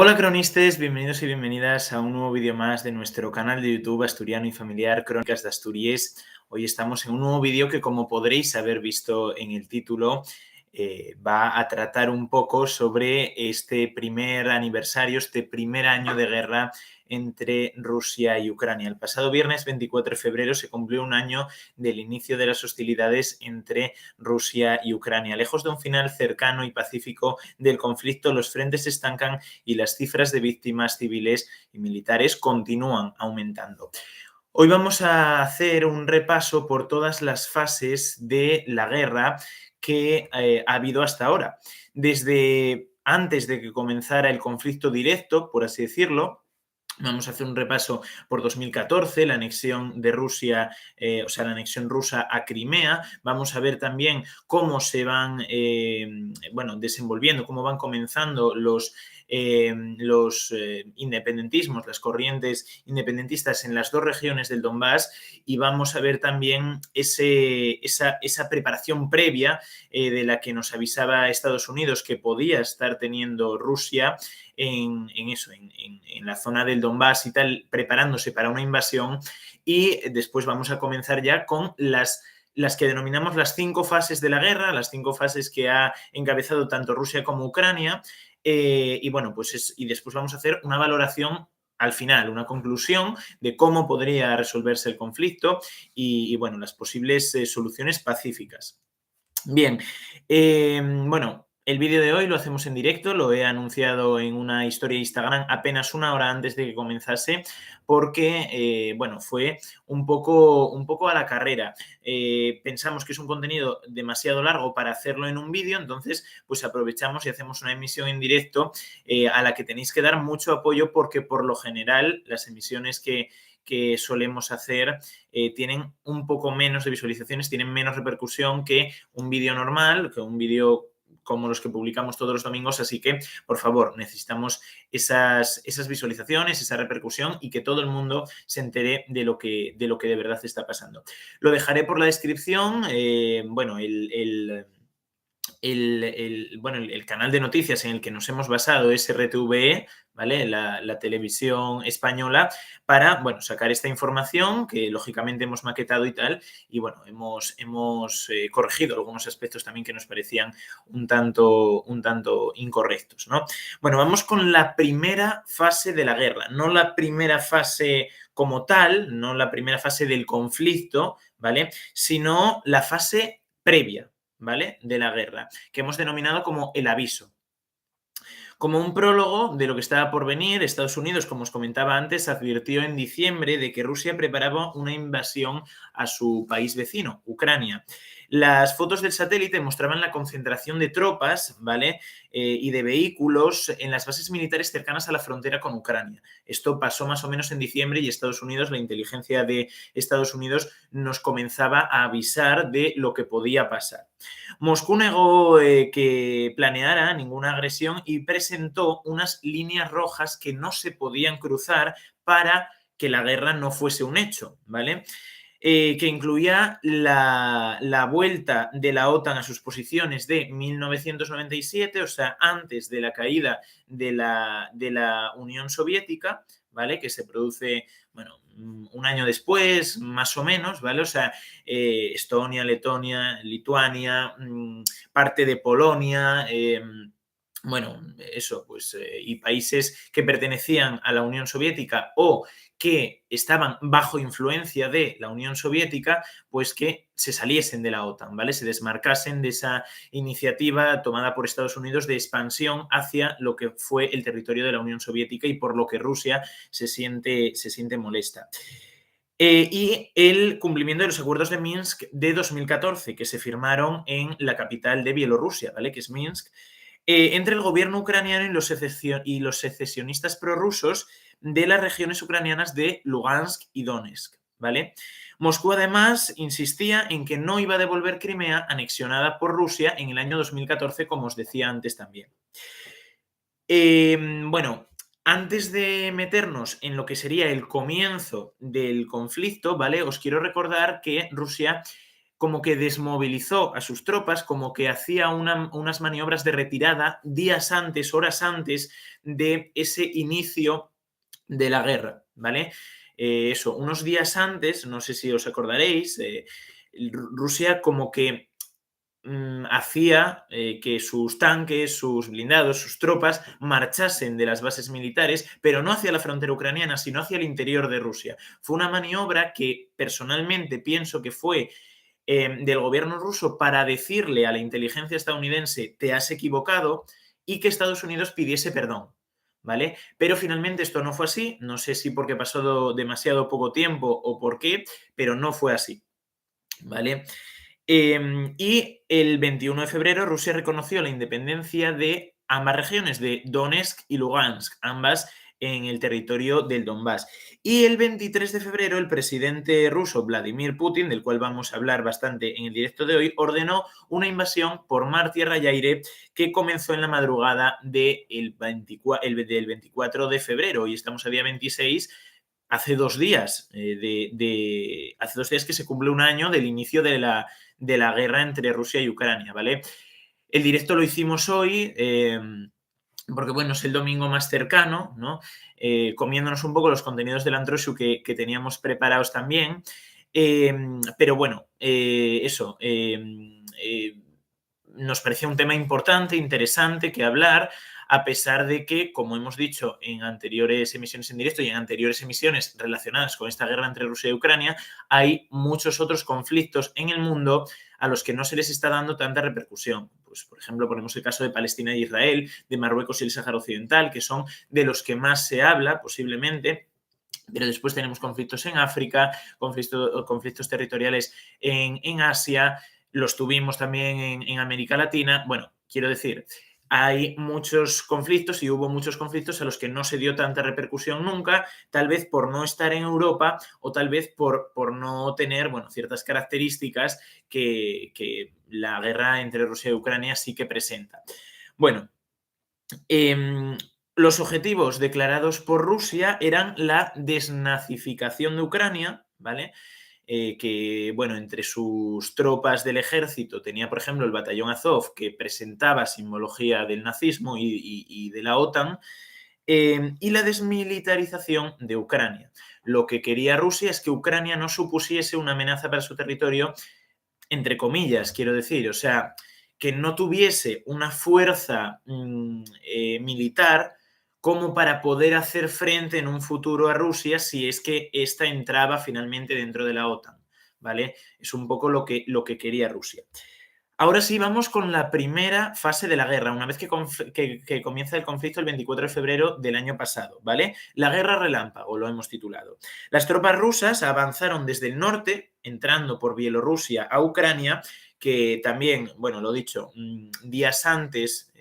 Hola cronistas, bienvenidos y bienvenidas a un nuevo vídeo más de nuestro canal de YouTube Asturiano y Familiar Crónicas de Asturias. Hoy estamos en un nuevo vídeo que, como podréis haber visto en el título, va a tratar un poco sobre este primer aniversario, este primer año de guerra entre Rusia y Ucrania. El pasado viernes 24 de febrero se cumplió un año del inicio de las hostilidades entre Rusia y Ucrania. Lejos de un final cercano y pacífico del conflicto, los frentes se estancan y las cifras de víctimas civiles y militares continúan aumentando. Hoy vamos a hacer un repaso por todas las fases de la guerra que ha habido hasta ahora. Desde antes de que comenzara el conflicto directo, por así decirlo, vamos a hacer un repaso por 2014, la anexión de Rusia, la anexión rusa a Crimea. Vamos a ver también cómo se van desenvolviendo, cómo van comenzando los independentismos, las corrientes independentistas en las dos regiones del Donbass, y vamos a ver también esa preparación previa de la que nos avisaba Estados Unidos que podía estar teniendo Rusia en la zona del Donbass y tal, preparándose para una invasión. Y después vamos a comenzar ya con las que denominamos las 5 fases de la guerra, las 5 fases que ha encabezado tanto Rusia como Ucrania. Y después vamos a hacer una valoración al final, una conclusión de cómo podría resolverse el conflicto y las posibles soluciones pacíficas. Bien, el vídeo de hoy lo hacemos en directo, lo he anunciado en una historia de Instagram apenas una hora antes de que comenzase, porque fue un poco a la carrera. Pensamos que es un contenido demasiado largo para hacerlo en un vídeo, entonces pues aprovechamos y hacemos una emisión en directo a la que tenéis que dar mucho apoyo, porque por lo general las emisiones que solemos hacer tienen un poco menos de visualizaciones, tienen menos repercusión que un vídeo normal, que un vídeo como los que publicamos todos los domingos. Así que, por favor, necesitamos esas visualizaciones, esa repercusión, y que todo el mundo se entere de lo que de verdad está pasando. Lo dejaré por la descripción. El canal de noticias en el que nos hemos basado es RTVE, ¿vale? La televisión española, para sacar esta información que lógicamente hemos maquetado y tal, y hemos corregido algunos aspectos también que nos parecían un tanto incorrectos, ¿no? Bueno, vamos con la primera fase de la guerra, no la primera fase como tal, no la primera fase del conflicto, ¿vale? Sino la fase previa, ¿vale?, de la guerra, que hemos denominado como el aviso. Como un prólogo de lo que estaba por venir, Estados Unidos, como os comentaba antes, advirtió en diciembre de que Rusia preparaba una invasión a su país vecino, Ucrania. Las fotos del satélite mostraban la concentración de tropas, ¿vale?, y de vehículos en las bases militares cercanas a la frontera con Ucrania. Esto pasó más o menos en diciembre, y Estados Unidos, la inteligencia de Estados Unidos, nos comenzaba a avisar de lo que podía pasar. Moscú negó que planeara ninguna agresión y presentó unas líneas rojas que no se podían cruzar para que la guerra no fuese un hecho, ¿vale? Que incluía la vuelta de la OTAN a sus posiciones de 1997, o sea, antes de la caída de la Unión Soviética, ¿vale?, que se produce, un año después, más o menos, ¿vale? O sea, Estonia, Letonia, Lituania, parte de Polonia, y países que pertenecían a la Unión Soviética o que estaban bajo influencia de la Unión Soviética, pues que se saliesen de la OTAN, ¿vale? Se desmarcasen de esa iniciativa tomada por Estados Unidos de expansión hacia lo que fue el territorio de la Unión Soviética, y por lo que Rusia se siente molesta. Y el cumplimiento de los acuerdos de Minsk de 2014, que se firmaron en la capital de Bielorrusia, ¿vale?, que es Minsk, entre el gobierno ucraniano y los secesionistas prorrusos de las regiones ucranianas de Lugansk y Donetsk, ¿vale? Moscú, además, insistía en que no iba a devolver Crimea, anexionada por Rusia en el año 2014, como os decía antes también. Antes de meternos en lo que sería el comienzo del conflicto, ¿vale?, os quiero recordar que Rusia como que desmovilizó a sus tropas, como que hacía unas maniobras de retirada días antes, horas antes de ese inicio de la guerra, ¿vale? Eso, unos días antes, no sé si os acordaréis, Rusia como que hacía que sus tanques, sus blindados, sus tropas marchasen de las bases militares, pero no hacia la frontera ucraniana, sino hacia el interior de Rusia. Fue una maniobra que personalmente pienso que fue del gobierno ruso para decirle a la inteligencia estadounidense te has equivocado y que Estados Unidos pidiese perdón. ¿Vale? Pero finalmente esto no fue así, no sé si porque pasó demasiado poco tiempo o por qué, pero no fue así. ¿Vale? Y el 21 de febrero Rusia reconoció la independencia de ambas regiones, de Donetsk y Lugansk, ambas en el territorio del Donbass. Y el 23 de febrero el presidente ruso Vladimir Putin, del cual vamos a hablar bastante en el directo de hoy, ordenó una invasión por mar, tierra y aire que comenzó en la madrugada del 24 de febrero. Y estamos a día 26, hace 2 días, hace 2 días que se cumple un año del inicio de la guerra entre Rusia y Ucrania, ¿vale? El directo lo hicimos hoy porque, bueno, es el domingo más cercano, ¿no? Comiéndonos un poco los contenidos del Antroshu que teníamos preparados también. Pero bueno, eso, nos parecía un tema importante, interesante que hablar, a pesar de que, como hemos dicho en anteriores emisiones en directo y en anteriores emisiones relacionadas con esta guerra entre Rusia y Ucrania, hay muchos otros conflictos en el mundo a los que no se les está dando tanta repercusión. Pues, por ejemplo, ponemos el caso de Palestina y Israel, de Marruecos y el Sáhara Occidental, que son de los que más se habla, posiblemente. Pero después tenemos conflictos en África, conflictos territoriales en Asia, los tuvimos también en América Latina. Bueno, quiero decir, hay muchos conflictos y hubo muchos conflictos a los que no se dio tanta repercusión nunca, tal vez por no estar en Europa o tal vez por no tener, bueno, ciertas características que la guerra entre Rusia y Ucrania sí que presenta. Bueno, los objetivos declarados por Rusia eran la desnazificación de Ucrania, ¿vale? Que, bueno, entre sus tropas del ejército tenía, por ejemplo, el batallón Azov, que presentaba simbología del nazismo y de la OTAN, y la desmilitarización de Ucrania. Lo que quería Rusia es que Ucrania no supusiese una amenaza para su territorio, entre comillas, quiero decir, o sea, que no tuviese una fuerza militar como para poder hacer frente en un futuro a Rusia si es que ésta entraba finalmente dentro de la OTAN, ¿vale? Es un poco lo que quería Rusia. Ahora sí, vamos con la primera fase de la guerra, una vez que comienza el conflicto el 24 de febrero del año pasado, ¿vale? La guerra relámpago, lo hemos titulado. Las tropas rusas avanzaron desde el norte, entrando por Bielorrusia a Ucrania, que también, bueno, lo dicho, días antes,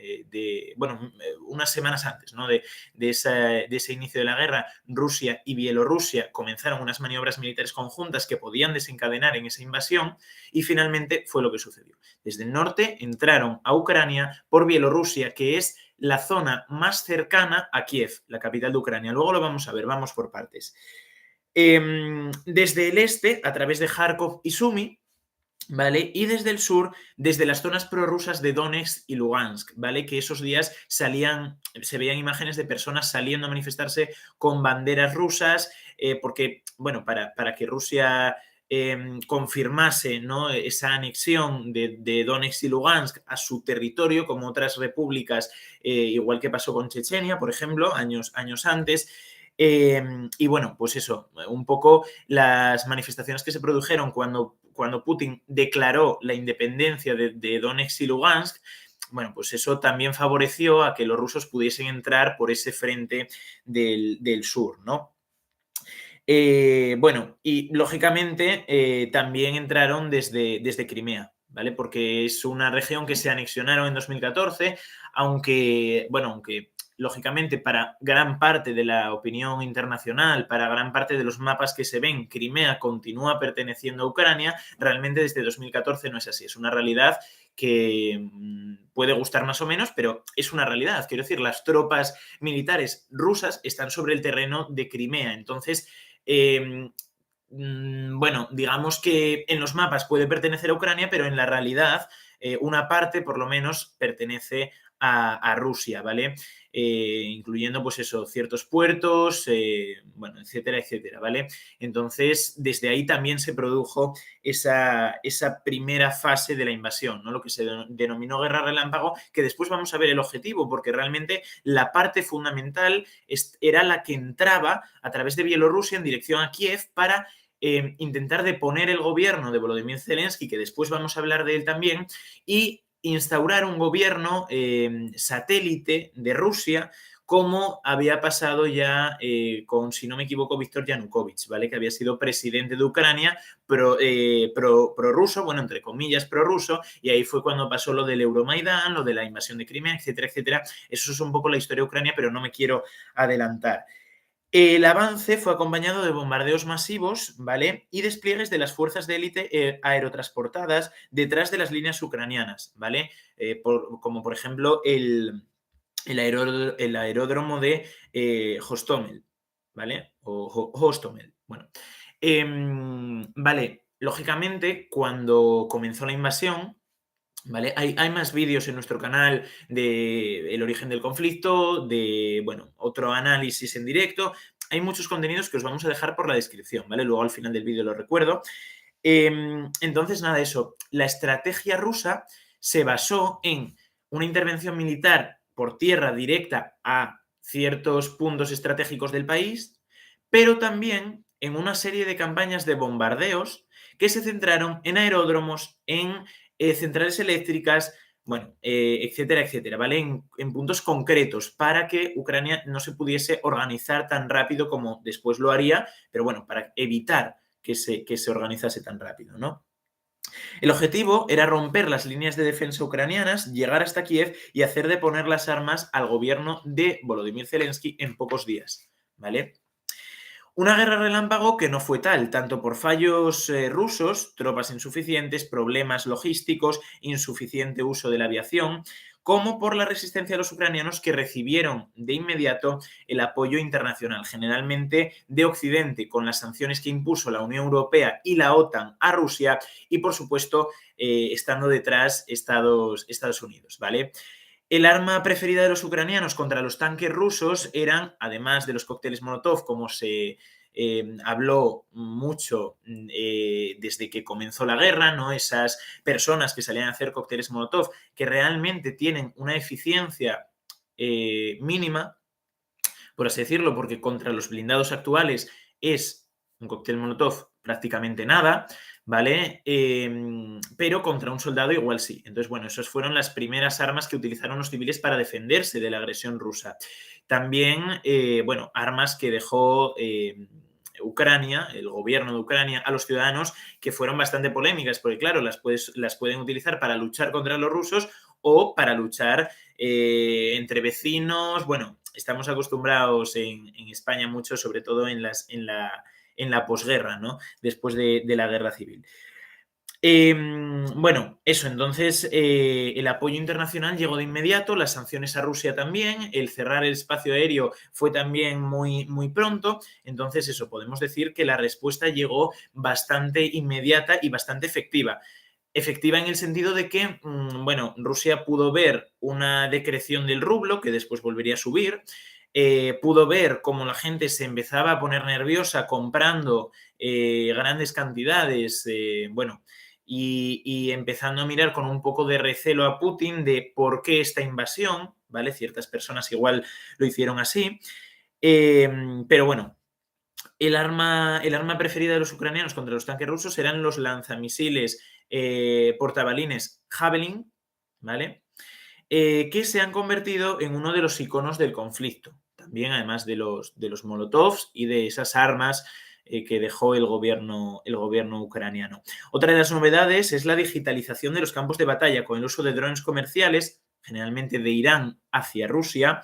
unas semanas antes, ¿no? de ese inicio de la guerra, Rusia y Bielorrusia comenzaron unas maniobras militares conjuntas que podían desencadenar en esa invasión y finalmente fue lo que sucedió. Desde el norte entraron a Ucrania por Bielorrusia, que es la zona más cercana a Kiev, la capital de Ucrania. Luego lo vamos a ver, vamos por partes. Desde el este, a través de Kharkov y Sumy, ¿vale? Y desde el sur, desde las zonas prorrusas de Donetsk y Lugansk, ¿vale? Que esos días se veían imágenes de personas saliendo a manifestarse con banderas rusas, porque, bueno, para que Rusia confirmase, ¿no? Esa anexión de Donetsk y Lugansk a su territorio, como otras repúblicas, igual que pasó con Chechenia, por ejemplo, años antes. Y bueno, pues eso, un poco las manifestaciones que se produjeron cuando Putin declaró la independencia de Donetsk y Lugansk, bueno, pues eso también favoreció a que los rusos pudiesen entrar por ese frente del sur, ¿no? Bueno, y lógicamente también entraron desde Crimea, ¿vale? Porque es una región que se anexionaron en 2014, aunque lógicamente para gran parte de la opinión internacional, para gran parte de los mapas que se ven, Crimea continúa perteneciendo a Ucrania, realmente desde 2014 no es así, es una realidad que puede gustar más o menos, pero es una realidad. Quiero decir, las tropas militares rusas están sobre el terreno de Crimea, entonces bueno, digamos que en los mapas puede pertenecer a Ucrania, pero en la realidad una parte, por lo menos, pertenece a Rusia, ¿vale? Incluyendo, pues eso, ciertos puertos, bueno, etcétera, etcétera, ¿vale? Entonces, desde ahí también se produjo esa primera fase de la invasión, ¿no? Lo que se denominó guerra relámpago, que después vamos a ver el objetivo, porque realmente la parte fundamental era la que entraba a través de Bielorrusia en dirección a Kiev para intentar deponer el gobierno de Volodymyr Zelensky, que después vamos a hablar de él también, y instaurar un gobierno satélite de Rusia, como había pasado ya con, si no me equivoco, Víctor Yanukovych, ¿vale? Que había sido presidente de Ucrania, prorruso, bueno, entre comillas, prorruso, y ahí fue cuando pasó lo del Euromaidán, lo de la invasión de Crimea, etcétera, etcétera. Eso es un poco la historia de Ucrania, pero no me quiero adelantar. El avance fue acompañado de bombardeos masivos, ¿vale? Y despliegues de las fuerzas de élite aerotransportadas detrás de las líneas ucranianas, ¿vale? Como por ejemplo el aeródromo de Hostomel, ¿vale? O Hostomel, bueno. Vale, lógicamente, cuando comenzó la invasión, ¿vale? Hay más vídeos en nuestro canal de el origen del conflicto, de, bueno, otro análisis en directo. Hay muchos contenidos que os vamos a dejar por la descripción, ¿vale? Luego al final del vídeo lo recuerdo. Entonces, nada, eso. La estrategia rusa se basó en una intervención militar por tierra directa a ciertos puntos estratégicos del país, pero también en una serie de campañas de bombardeos que se centraron en aeródromos, en centrales eléctricas, bueno, etcétera, etcétera, ¿vale? En puntos concretos para que Ucrania no se pudiese organizar tan rápido como después lo haría, pero bueno, para evitar que se organizase tan rápido, ¿no? El objetivo era romper las líneas de defensa ucranianas, llegar hasta Kiev y hacer deponer las armas al gobierno de Volodymyr Zelensky en pocos días, ¿vale? Una guerra relámpago que no fue tal, tanto por fallos rusos, tropas insuficientes, problemas logísticos, insuficiente uso de la aviación, como por la resistencia de los ucranianos que recibieron de inmediato el apoyo internacional, generalmente de Occidente, con las sanciones que impuso la Unión Europea y la OTAN a Rusia y, por supuesto, estando detrás Estados Unidos, ¿vale? El arma preferida de los ucranianos contra los tanques rusos eran, además de los cócteles Molotov, como se habló mucho desde que comenzó la guerra, ¿no? Esas personas que salían a hacer cócteles Molotov, que realmente tienen una eficiencia mínima, por así decirlo, porque contra los blindados actuales es un cóctel Molotov prácticamente nada, ¿vale? Pero contra un soldado igual sí. Entonces, bueno, esas fueron las primeras armas que utilizaron los civiles para defenderse de la agresión rusa. También, bueno, armas que dejó Ucrania, el gobierno de Ucrania, a los ciudadanos, que fueron bastante polémicas, porque claro, las pueden utilizar para luchar contra los rusos o para luchar entre vecinos. Bueno, estamos acostumbrados en España mucho, sobre todo en la posguerra, ¿no? Después de la guerra civil. Bueno, eso, entonces el apoyo internacional llegó de inmediato, las sanciones a Rusia también, el cerrar el espacio aéreo fue también muy, muy pronto, entonces eso, podemos decir que la respuesta llegó bastante inmediata y bastante efectiva. Efectiva en el sentido de que, bueno, Rusia pudo ver una decreción del rublo, que después volvería a subir, pudo ver cómo la gente se empezaba a poner nerviosa comprando grandes cantidades, bueno, y empezando a mirar con un poco de recelo a Putin de por qué esta invasión, ¿vale? Ciertas personas igual lo hicieron así, pero bueno, el arma preferida de los ucranianos contra los tanques rusos eran los lanzamisiles portabalines Javelin, ¿vale? Que se han convertido en uno de los iconos del conflicto. También, además de los Molotovs y de esas armas que dejó el gobierno ucraniano. Otra de las novedades es la digitalización de los campos de batalla con el uso de drones comerciales, generalmente de Irán hacia Rusia,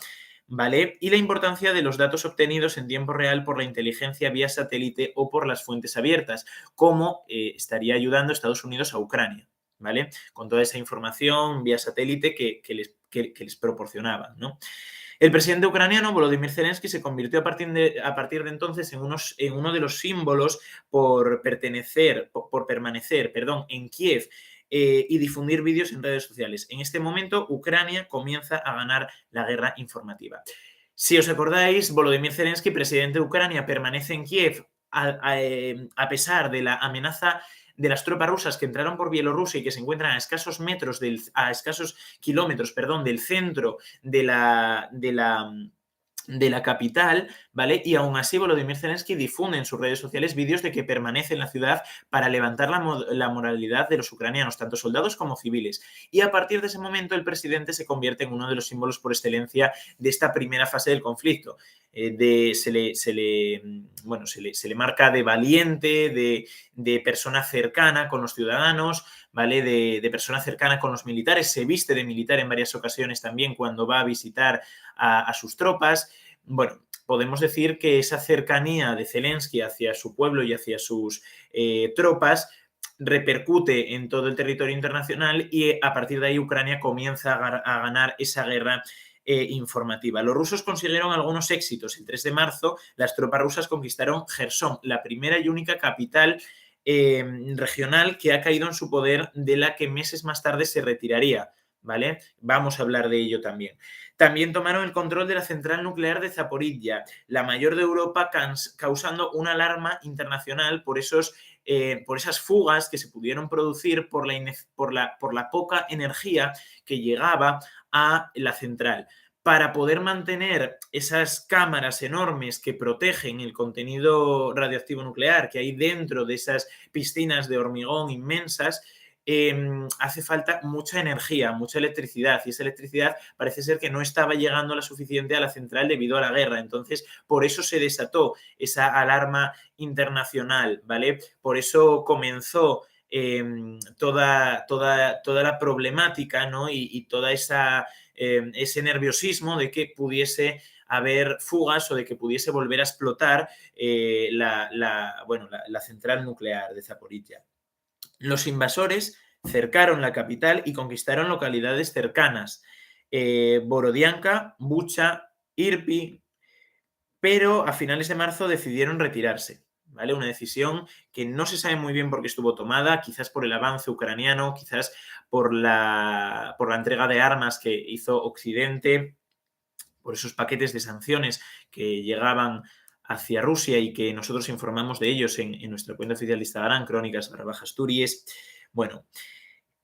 ¿vale? Y la importancia de los datos obtenidos en tiempo real por la inteligencia vía satélite o por las fuentes abiertas, como estaría ayudando Estados Unidos a Ucrania, ¿vale? Con toda esa información vía satélite que les proporcionaban, ¿no? El presidente ucraniano, Volodymyr Zelensky, se convirtió a partir de entonces en uno de los símbolos por permanecer, en Kiev y difundir vídeos en redes sociales. En este momento, Ucrania comienza a ganar la guerra informativa. Si os acordáis, Volodymyr Zelensky, presidente de Ucrania, permanece en Kiev a pesar de la amenaza de las tropas rusas que entraron por Bielorrusia y que se encuentran a escasos kilómetros, del centro de la capital, ¿vale? Y aún así Volodymyr Zelensky difunde en sus redes sociales vídeos de que permanece en la ciudad para levantar la moralidad de los ucranianos, tanto soldados como civiles. Y a partir de ese momento el presidente se convierte en uno de los símbolos por excelencia de esta primera fase del conflicto. Se le marca de valiente, de persona cercana con los ciudadanos, ¿vale? De persona cercana con los militares. Se viste de militar en varias ocasiones también cuando va a visitar a sus tropas. Bueno, podemos decir que esa cercanía de Zelensky hacia su pueblo y hacia sus tropas repercute en todo el territorio internacional y a partir de ahí Ucrania comienza a ganar esa guerra informativa. Los rusos consiguieron algunos éxitos. El 3 de marzo las tropas rusas conquistaron Jersón, la primera y única capital regional que ha caído en su poder, de la que meses más tarde se retiraría, ¿vale? Vamos a hablar de ello también. También tomaron el control de la central nuclear de Zaporizhia, la mayor de Europa, causando una alarma internacional por esas fugas que se pudieron producir por la poca energía que llegaba a la central. Para poder mantener esas cámaras enormes que protegen el contenido radioactivo nuclear que hay dentro de esas piscinas de hormigón inmensas, hace falta mucha energía, mucha electricidad, y esa electricidad parece ser que no estaba llegando la suficiente a la central debido a la guerra. Entonces, por eso se desató esa alarma internacional, ¿vale? Por eso comenzó toda la problemática, ¿no? Y toda ese nerviosismo de que pudiese haber fugas o de que pudiese volver a explotar la central nuclear de Zaporizhia. Los invasores cercaron la capital y conquistaron localidades cercanas, Borodianka, Bucha, Irpi, pero a finales de marzo decidieron retirarse, ¿vale? Una decisión que no se sabe muy bien por qué estuvo tomada, quizás por el avance ucraniano, quizás por la entrega de armas que hizo Occidente, por esos paquetes de sanciones que llegaban hacia Rusia y que nosotros informamos de ellos en nuestra cuenta oficial de Instagram, Crónicas_Asturias. Bueno,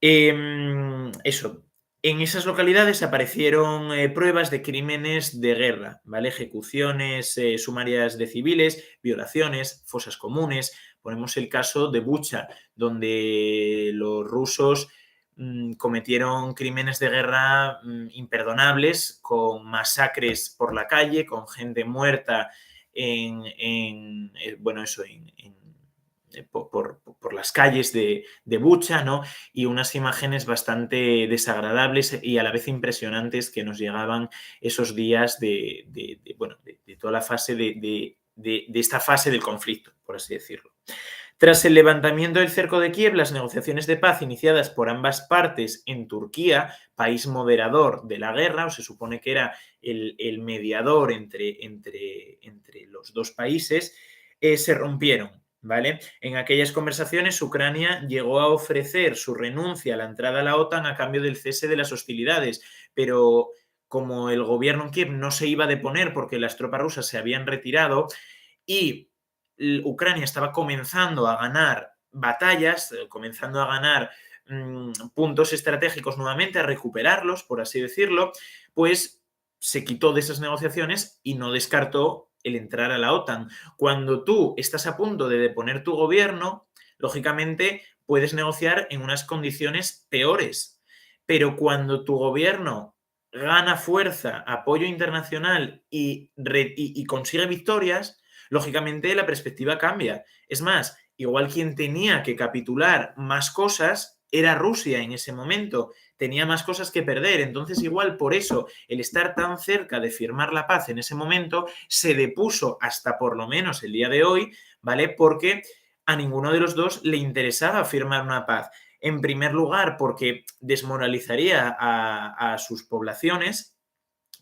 eso. En esas localidades aparecieron pruebas de crímenes de guerra, ¿vale? Ejecuciones sumarias de civiles, violaciones, fosas comunes. Ponemos el caso de Bucha, donde los rusos cometieron crímenes de guerra imperdonables, con masacres por la calle, con gente muerta por las calles de Bucha, ¿no? Y unas imágenes bastante desagradables y a la vez impresionantes que nos llegaban esos días de toda la fase de esta fase del conflicto, por así decirlo. Tras el levantamiento del cerco de Kiev, las negociaciones de paz iniciadas por ambas partes en Turquía, país moderador de la guerra, o se supone que era el mediador entre los dos países, se rompieron, ¿vale? En aquellas conversaciones, Ucrania llegó a ofrecer su renuncia a la entrada a la OTAN a cambio del cese de las hostilidades, pero como el gobierno en Kiev no se iba a deponer porque las tropas rusas se habían retirado y Ucrania estaba comenzando a ganar batallas, comenzando a ganar puntos estratégicos nuevamente, a recuperarlos, por así decirlo, pues se quitó de esas negociaciones y no descartó el entrar a la OTAN. Cuando tú estás a punto de deponer tu gobierno, lógicamente puedes negociar en unas condiciones peores, pero cuando tu gobierno gana fuerza, apoyo internacional y consigue victorias, lógicamente la perspectiva cambia. Es más, igual quien tenía que capitular más cosas era Rusia en ese momento, tenía más cosas que perder, entonces igual por eso el estar tan cerca de firmar la paz en ese momento se depuso hasta por lo menos el día de hoy, ¿vale? Porque a ninguno de los dos le interesaba firmar una paz. En primer lugar, porque desmoralizaría a sus poblaciones,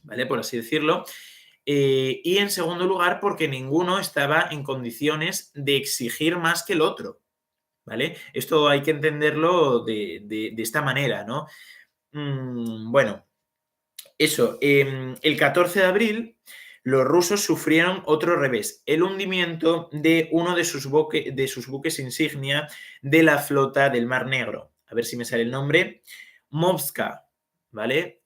¿vale? Por así decirlo. Y en segundo lugar, porque ninguno estaba en condiciones de exigir más que el otro, ¿vale? Esto hay que entenderlo de esta manera, ¿no? Bueno, eso, el 14 de abril los rusos sufrieron otro revés, el hundimiento de uno de sus buques insignia de la flota del Mar Negro. A ver si me sale el nombre. Movska, ¿vale?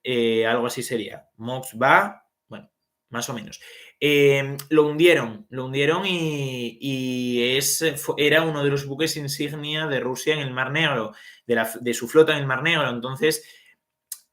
Algo así sería. Moskva, bueno, más o menos. Lo hundieron y era uno de los buques insignia de Rusia en el Mar Negro, de su flota en el Mar Negro. Entonces,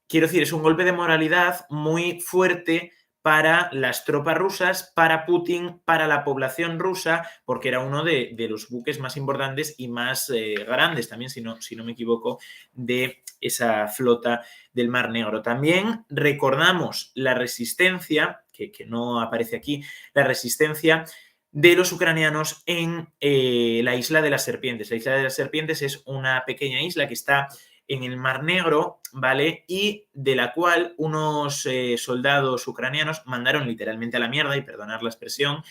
quiero decir, es un golpe de moralidad muy fuerte para las tropas rusas, para Putin, para la población rusa, porque era uno de los buques más importantes y más grandes también, si no me equivoco, de esa flota del Mar Negro. También recordamos la resistencia, que no aparece aquí, la resistencia de los ucranianos en la isla de las Serpientes. La isla de las Serpientes es una pequeña isla que está en el Mar Negro, ¿vale? Y de la cual unos soldados ucranianos mandaron literalmente a la mierda, y perdonad la expresión,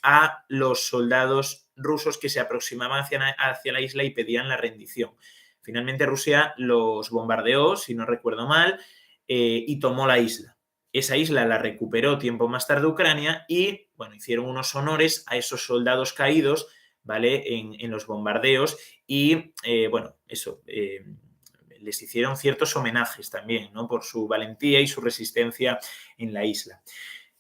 a los soldados rusos que se aproximaban hacia la isla y pedían la rendición. Finalmente Rusia los bombardeó, si no recuerdo mal, y tomó la isla. Esa isla la recuperó tiempo más tarde Ucrania y, bueno, hicieron unos honores a esos soldados caídos, ¿vale? En los bombardeos y, bueno, eso, les hicieron ciertos homenajes también, ¿no? Por su valentía y su resistencia en la isla.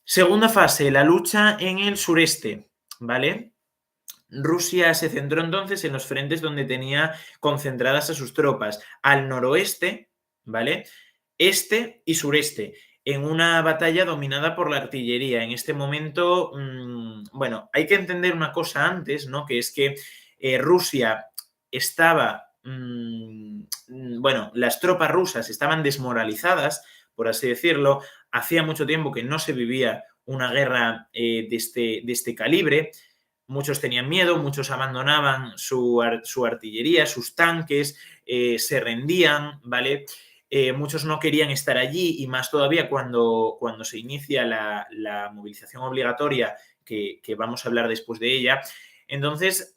Segunda fase, la lucha en el sureste, ¿vale? Rusia se centró entonces en los frentes donde tenía concentradas a sus tropas, al noroeste, ¿vale? Este y sureste, en una batalla dominada por la artillería. En este momento, bueno, hay que entender una cosa antes, ¿no? Que es que Rusia estaba, bueno, las tropas rusas estaban desmoralizadas, por así decirlo. Hacía mucho tiempo que no se vivía una guerra de este calibre. Muchos tenían miedo, muchos abandonaban su artillería, sus tanques, se rendían, ¿vale? Muchos no querían estar allí y más todavía cuando se inicia la movilización obligatoria, que vamos a hablar después de ella. Entonces,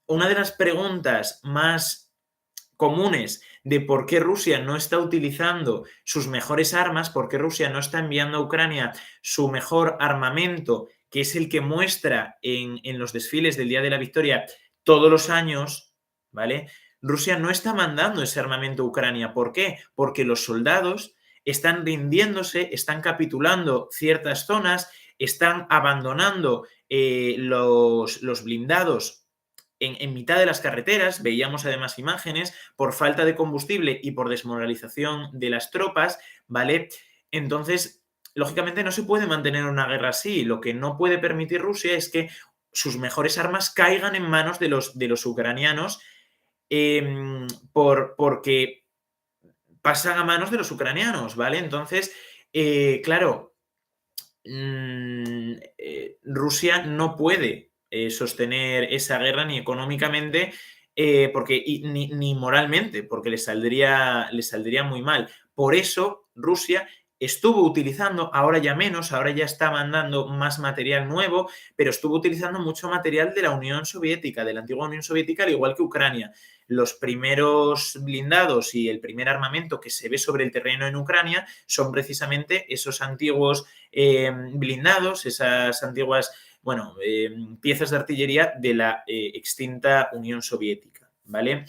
una de las preguntas más comunes de por qué Rusia no está utilizando sus mejores armas, por qué Rusia no está enviando a Ucrania su mejor armamento, que es el que muestra en los desfiles del Día de la Victoria todos los años, ¿vale? Rusia no está mandando ese armamento a Ucrania. ¿Por qué? Porque los soldados están rindiéndose, están capitulando ciertas zonas, están abandonando los blindados en mitad de las carreteras. Veíamos además imágenes por falta de combustible y por desmoralización de las tropas, ¿vale? Entonces, lógicamente no se puede mantener una guerra así. Lo que no puede permitir Rusia es que sus mejores armas caigan en manos de los ucranianos, porque pasan a manos de los ucranianos, ¿vale? Entonces, claro, Rusia no puede sostener esa guerra ni económicamente, ni moralmente, porque le saldría muy mal. Por eso Rusia estuvo utilizando, ahora ya menos, ahora ya está mandando más material nuevo, pero estuvo utilizando mucho material de la Unión Soviética, de la antigua Unión Soviética, al igual que Ucrania. Los primeros blindados y el primer armamento que se ve sobre el terreno en Ucrania son precisamente esos antiguos blindados, esas antiguas, bueno, piezas de artillería de la extinta Unión Soviética, ¿vale?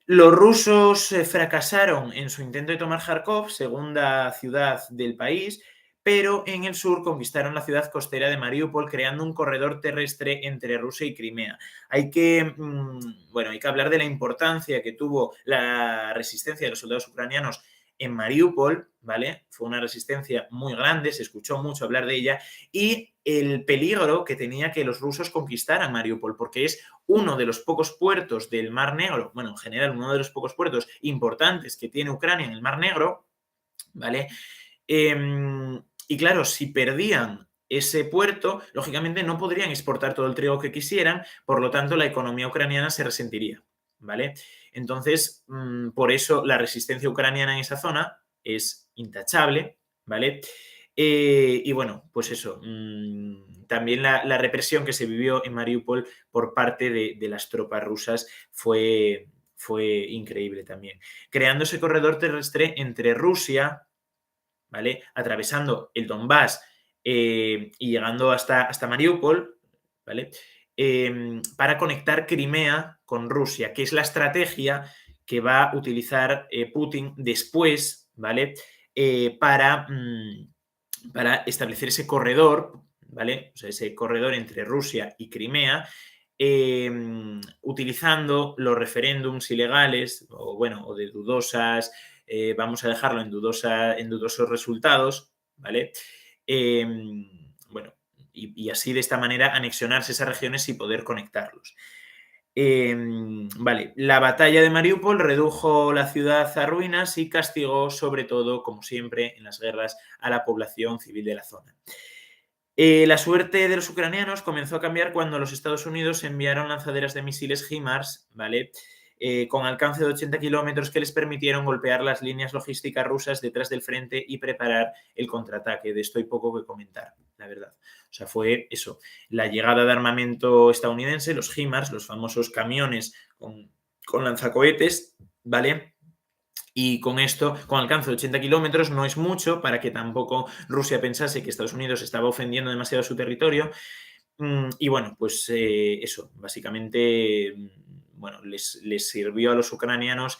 Los rusos fracasaron en su intento de tomar Kharkov, segunda ciudad del país, pero en el sur conquistaron la ciudad costera de Mariupol, creando un corredor terrestre entre Rusia y Crimea. Hay que hablar de la importancia que tuvo la resistencia de los soldados ucranianos en Mariupol, ¿vale? Fue una resistencia muy grande, se escuchó mucho hablar de ella, y el peligro que tenía que los rusos conquistaran Mariupol, porque es uno de los pocos puertos del Mar Negro, bueno, en general, uno de los pocos puertos importantes que tiene Ucrania en el Mar Negro, ¿vale? Y claro, si perdían ese puerto, lógicamente no podrían exportar todo el trigo que quisieran, por lo tanto, la economía ucraniana se resentiría, ¿vale? Entonces, por eso la resistencia ucraniana en esa zona es intachable, ¿vale? Y bueno, pues eso, también la represión que se vivió en Mariupol por parte de las tropas rusas fue increíble también. Creando ese corredor terrestre entre Rusia, ¿vale? Atravesando el Donbass y llegando hasta Mariupol, ¿vale? Para conectar Crimea con Rusia, que es la estrategia que va a utilizar Putin después, ¿vale? Para establecer ese corredor, ¿vale? O sea, ese corredor entre Rusia y Crimea, utilizando los referéndums ilegales o, bueno, o de dudosas, vamos a dejarlo en dudosos resultados, ¿vale? Bueno, y así de esta manera anexionarse esas regiones y poder conectarlos. Vale, la batalla de Mariupol redujo la ciudad a ruinas y castigó, sobre todo, como siempre en las guerras, a la población civil de la zona. La suerte de los ucranianos comenzó a cambiar cuando los Estados Unidos enviaron lanzaderas de misiles HIMARS, ¿vale? Con alcance de 80 kilómetros que les permitieron golpear las líneas logísticas rusas detrás del frente y preparar el contraataque. De esto hay poco que comentar, la verdad. O sea, fue eso, la llegada de armamento estadounidense, los HIMARS, los famosos camiones con lanzacohetes, ¿vale? Y con esto, con alcance de 80 kilómetros, no es mucho para que tampoco Rusia pensase que Estados Unidos estaba ofendiendo demasiado su territorio. Y bueno, pues eso, básicamente, bueno, les sirvió a los ucranianos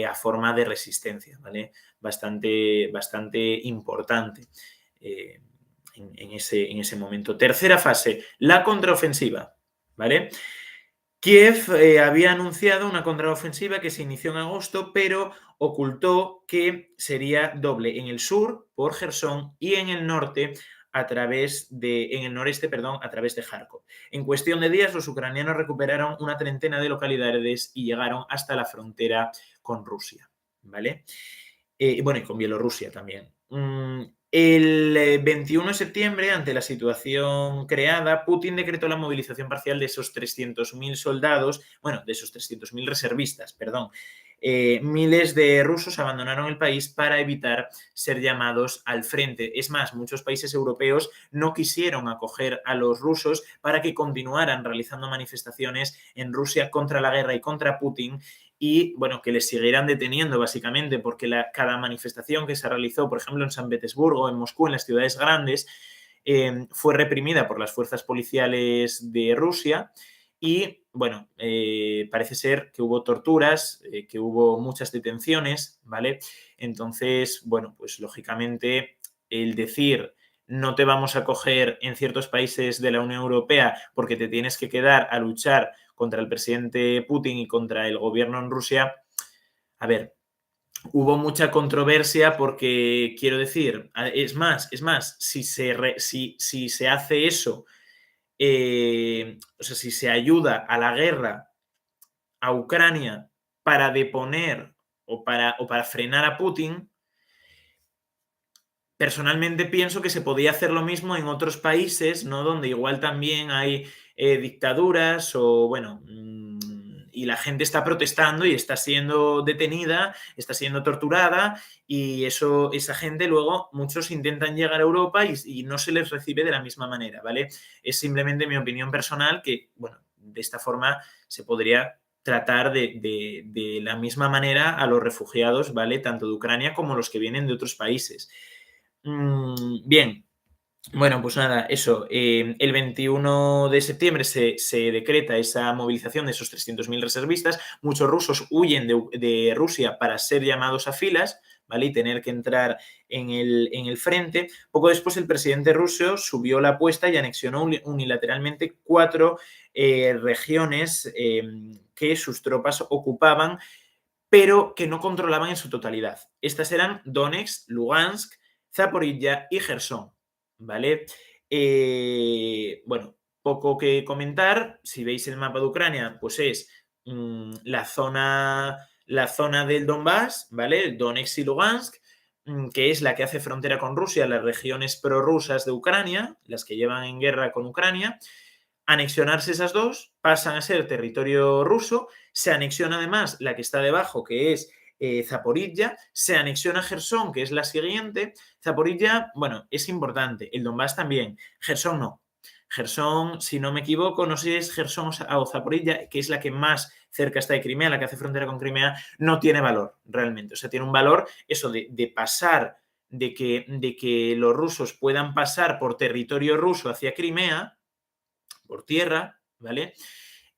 a forma de resistencia, ¿vale? Bastante importante en ese momento. Tercera fase, la contraofensiva, ¿vale? Kiev había anunciado una contraofensiva que se inició en agosto, pero ocultó que sería doble en el sur por Gerson y en el norte en el noreste, perdón, a través de Kharkov. En cuestión de días, los ucranianos recuperaron una treintena de localidades y llegaron hasta la frontera con Rusia, ¿vale? Bueno, y con Bielorrusia también. El 21 de septiembre, ante la situación creada, Putin decretó la movilización parcial de esos 300.000 soldados, bueno, de esos 300.000 reservistas, perdón. Miles de rusos abandonaron el país para evitar ser llamados al frente. Es más, muchos países europeos no quisieron acoger a los rusos para que continuaran realizando manifestaciones en Rusia contra la guerra y contra Putin y, bueno, que les siguieran deteniendo básicamente porque cada manifestación que se realizó, por ejemplo, en San Petersburgo, en Moscú, en las ciudades grandes, fue reprimida por las fuerzas policiales de Rusia y, bueno, parece ser que hubo torturas, que hubo muchas detenciones, ¿vale? Entonces, bueno, pues lógicamente el decir no te vamos a coger en ciertos países de la Unión Europea porque te tienes que quedar a luchar contra el presidente Putin y contra el gobierno en Rusia, a ver, hubo mucha controversia porque, quiero decir, es más, si se hace eso, o sea, si se ayuda a la guerra a Ucrania para deponer o para frenar a Putin, personalmente pienso que se podía hacer lo mismo en otros países, ¿no? Donde igual también hay dictaduras o, bueno, y la gente está protestando y está siendo detenida, está siendo torturada y esa gente luego, muchos intentan llegar a Europa y no se les recibe de la misma manera, ¿vale? Es simplemente mi opinión personal que, bueno, de esta forma se podría tratar de la misma manera a los refugiados, ¿vale? Tanto de Ucrania como los que vienen de otros países. Bien, bueno, pues nada, eso. El 21 de septiembre se decreta esa movilización de esos 300.000 reservistas. Muchos rusos huyen de Rusia para ser llamados a filas, ¿vale? Y tener que entrar en el frente. Poco después, el presidente ruso subió la apuesta y anexionó unilateralmente 4 regiones que sus tropas ocupaban, pero que no controlaban en su totalidad. Estas eran Donetsk, Lugansk, Zaporilla y Gerson, ¿vale? Bueno, poco que comentar. Si veis el mapa de Ucrania, pues es la zona del Donbass, ¿vale? Donetsk y Lugansk, que es la que hace frontera con Rusia, las regiones prorrusas de Ucrania, las que llevan en guerra con Ucrania. Anexionarse esas dos, pasan a ser territorio ruso. Se anexiona además la que está debajo, que es Zaporilla, se anexiona Jersón, que es la siguiente. Zaporilla, bueno, es importante, el Donbass también, Jersón no. Jersón, si no me equivoco, no sé si es Jersón o Zaporilla, que es la que más cerca está de Crimea, la que hace frontera con Crimea, no tiene valor realmente. O sea, tiene un valor eso de pasar, de que los rusos puedan pasar por territorio ruso hacia Crimea, por tierra, ¿vale?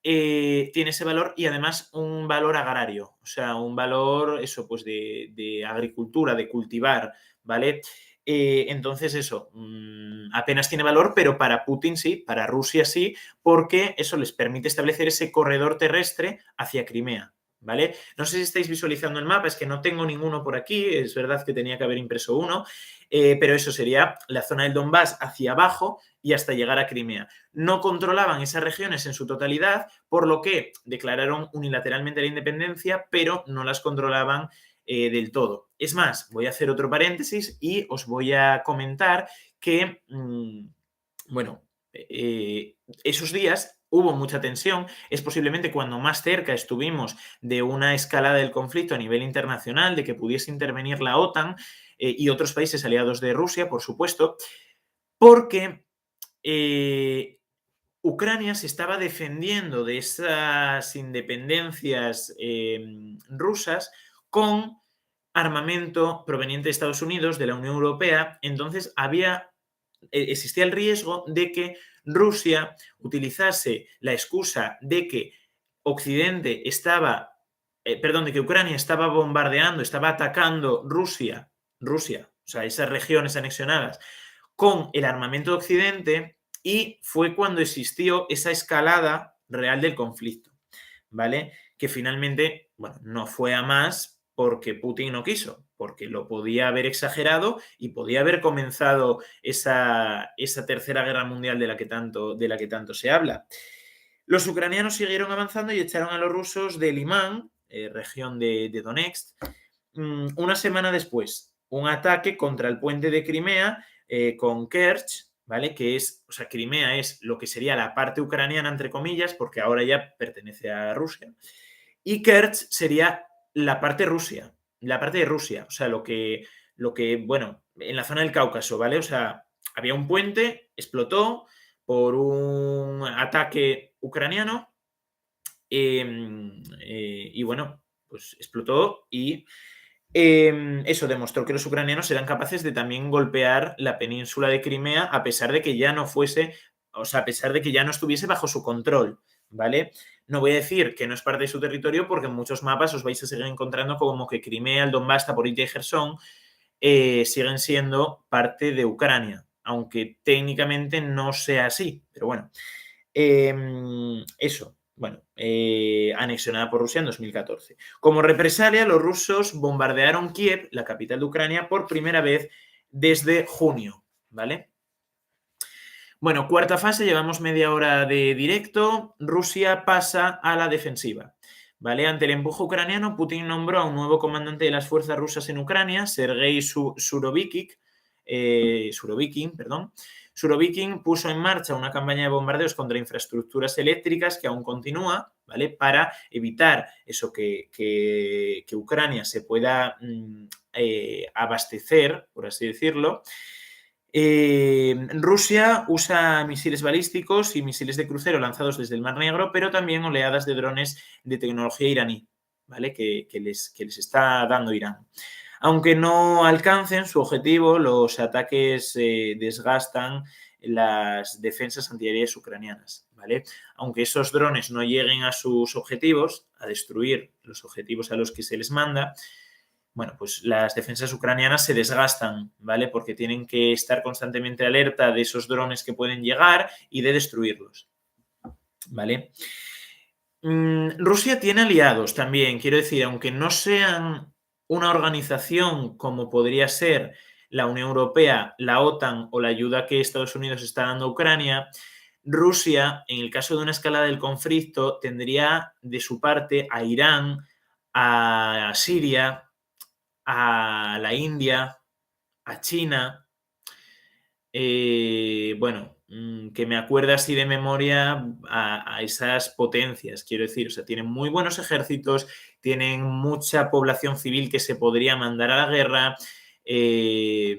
Tiene ese valor y además un valor agrario, o sea, un valor, eso, pues de agricultura, de cultivar, ¿vale? Entonces, eso, apenas tiene valor, pero para Putin sí, para Rusia sí, porque eso les permite establecer ese corredor terrestre hacia Crimea, ¿vale? No sé si estáis visualizando el mapa, es que no tengo ninguno por aquí, es verdad que tenía que haber impreso uno, pero eso sería la zona del Donbass hacia abajo y hasta llegar a Crimea. No controlaban esas regiones en su totalidad, por lo que declararon unilateralmente la independencia, pero no las controlaban del todo. Es más, voy a hacer otro paréntesis y os voy a comentar que, bueno, esos días hubo mucha tensión, es posiblemente cuando más cerca estuvimos de una escalada del conflicto a nivel internacional, de que pudiese intervenir la OTAN y otros países aliados de Rusia, por supuesto, porque Ucrania se estaba defendiendo de esas independencias rusas con armamento proveniente de Estados Unidos, de la Unión Europea. Entonces existía el riesgo de que Rusia utilizase la excusa de que Occidente estaba, perdón, de que Ucrania estaba bombardeando, estaba atacando Rusia, o sea, esas regiones anexionadas, con el armamento de Occidente, y fue cuando existió esa escalada real del conflicto, ¿vale? Que finalmente, bueno, no fue a más porque Putin no quiso, porque lo podía haber exagerado y podía haber comenzado esa tercera guerra mundial de la que tanto se habla. Los ucranianos siguieron avanzando y echaron a los rusos de Limán, región de Donetsk, una semana después, un ataque contra el puente de Crimea con Kerch, ¿vale? Que es, o sea, Crimea es lo que sería la parte ucraniana, entre comillas, porque ahora ya pertenece a Rusia, y Kerch sería la parte de Rusia, o sea, bueno, en la zona del Cáucaso, ¿vale? O sea, había un puente, explotó por un ataque ucraniano y bueno, pues explotó y eso demostró que los ucranianos eran capaces de también golpear la península de Crimea a pesar de que ya no fuese, o sea, a pesar de que ya no estuviese bajo su control, ¿vale? No voy a decir que no es parte de su territorio porque en muchos mapas os vais a seguir encontrando como que Crimea, el Donbass, Zaporilla y Jersón siguen siendo parte de Ucrania, aunque técnicamente no sea así, pero bueno. Eso, bueno, anexionada por Rusia en 2014. Como represalia, los rusos bombardearon Kiev, la capital de Ucrania, por primera vez desde junio, ¿vale? Bueno, cuarta fase, llevamos media hora de directo. Rusia pasa a la defensiva. ¿Vale? Ante el empuje ucraniano, Putin nombró a un nuevo comandante de las fuerzas rusas en Ucrania, Sergei Surovikin, perdón. Surovikin puso en marcha una campaña de bombardeos contra infraestructuras eléctricas que aún continúa, ¿vale? Para evitar eso que Ucrania se pueda abastecer, por así decirlo. Rusia usa misiles balísticos y misiles de crucero lanzados desde el Mar Negro, pero también oleadas de drones de tecnología iraní, ¿vale? Que les está dando Irán. Aunque no alcancen su objetivo, los ataques desgastan las defensas antiaéreas ucranianas, ¿vale? Aunque esos drones no lleguen a sus objetivos, a destruir los objetivos a los que se les manda, bueno, pues las defensas ucranianas se desgastan, ¿vale? Porque tienen que estar constantemente alerta de esos drones que pueden llegar y de destruirlos, ¿vale? Rusia tiene aliados también, quiero decir, aunque no sean una organización como podría ser la Unión Europea, la OTAN o la ayuda que Estados Unidos está dando a Ucrania, Rusia, en el caso de una escalada del conflicto, tendría de su parte a Irán, a Siria, a la India, a China, bueno, que me acuerda así de memoria a esas potencias, quiero decir, o sea, tienen muy buenos ejércitos, tienen mucha población civil que se podría mandar a la guerra,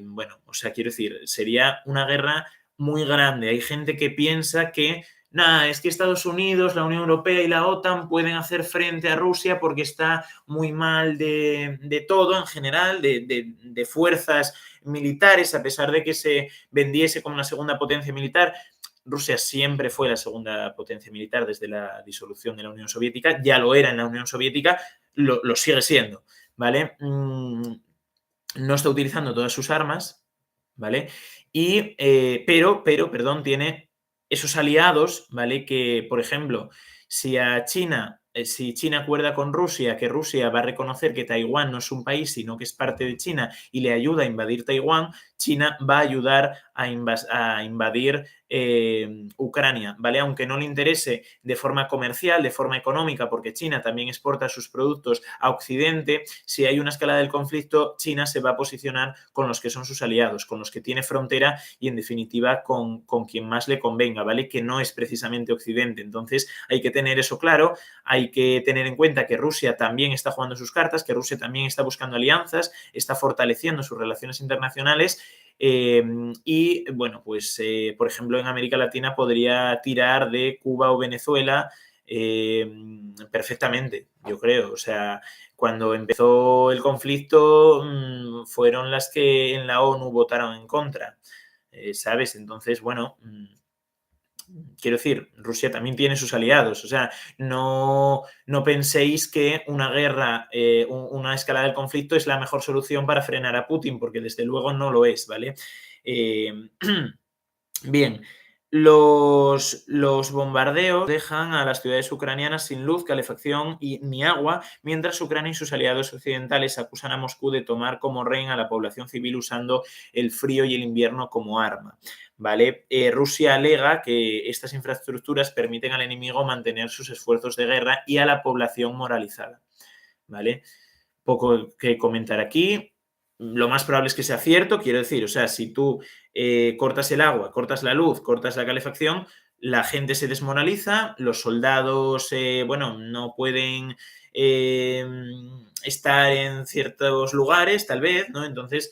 bueno, o sea, quiero decir, sería una guerra muy grande. Hay gente que piensa que, nada, es que Estados Unidos, la Unión Europea y la OTAN pueden hacer frente a Rusia porque está muy mal de todo en general, de fuerzas militares, a pesar de que se vendiese como una segunda potencia militar. Rusia siempre fue la segunda potencia militar desde la disolución de la Unión Soviética, ya lo era en la Unión Soviética, lo sigue siendo, ¿vale? No está utilizando todas sus armas, ¿vale? Perdón, tiene esos aliados, ¿vale? Que, por ejemplo, si China acuerda con Rusia que Rusia va a reconocer que Taiwán no es un país, sino que es parte de China y le ayuda a invadir Taiwán, China va a ayudar a invadir Ucrania, ¿vale? Aunque no le interese de forma comercial, de forma económica, porque China también exporta sus productos a Occidente, si hay una escalada del conflicto, China se va a posicionar con los que son sus aliados, con los que tiene frontera y, en definitiva, con quien más le convenga, ¿vale? Que no es precisamente Occidente. Entonces, hay que tener eso claro, hay que tener en cuenta que Rusia también está jugando sus cartas, que Rusia también está buscando alianzas, está fortaleciendo sus relaciones internacionales. Y bueno, pues por ejemplo en América Latina podría tirar de Cuba o Venezuela perfectamente, yo creo. O sea, cuando empezó el conflicto fueron las que en la ONU votaron en contra, ¿sabes? Entonces, bueno, quiero decir, Rusia también tiene sus aliados. O sea, no penséis que una guerra, una escalada del conflicto es la mejor solución para frenar a Putin, porque desde luego no lo es, ¿vale? Bien, los bombardeos dejan a las ciudades ucranianas sin luz, calefacción ni agua, mientras Ucrania y sus aliados occidentales acusan a Moscú de tomar como rehén a la población civil usando el frío y el invierno como arma, ¿vale? Rusia alega que estas infraestructuras permiten al enemigo mantener sus esfuerzos de guerra y a la población moralizada, ¿vale? Poco que comentar aquí. Lo más probable es que sea cierto, quiero decir, o sea, si tú cortas el agua, cortas la luz, cortas la calefacción, la gente se desmoraliza, los soldados, bueno, no pueden estar en ciertos lugares, tal vez, ¿no? Entonces,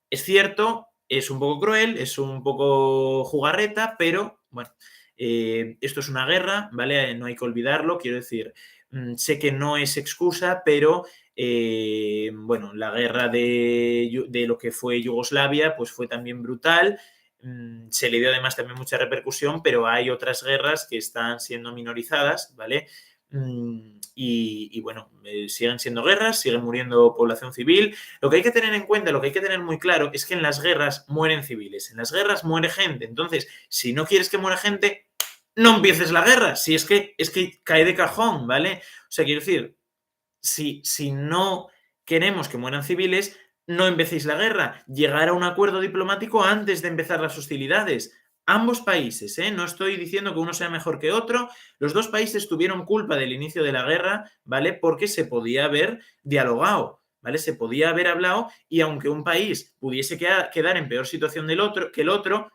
es cierto, es un poco cruel, es un poco jugarreta, pero, bueno, esto es una guerra, ¿vale? No hay que olvidarlo, quiero decir, sé que no es excusa, pero bueno, la guerra de lo que fue Yugoslavia, pues fue también brutal. Se le dio además también mucha repercusión, pero hay otras guerras que están siendo minorizadas, ¿vale? Y bueno, siguen siendo guerras, siguen muriendo población civil. Lo que hay que tener en cuenta, lo que hay que tener muy claro es que en las guerras mueren civiles, en las guerras muere gente. Entonces, si no quieres que muera gente, no empieces la guerra. Si es que cae de cajón, ¿vale? O sea, quiero decir, si no queremos que mueran civiles, no empecéis la guerra. Llegar a un acuerdo diplomático antes de empezar las hostilidades. Ambos países, no estoy diciendo que uno sea mejor que otro, los dos países tuvieron culpa del inicio de la guerra, ¿vale? Porque se podía haber dialogado, ¿vale? Se podía haber hablado y aunque un país pudiese quedar en peor situación que el otro,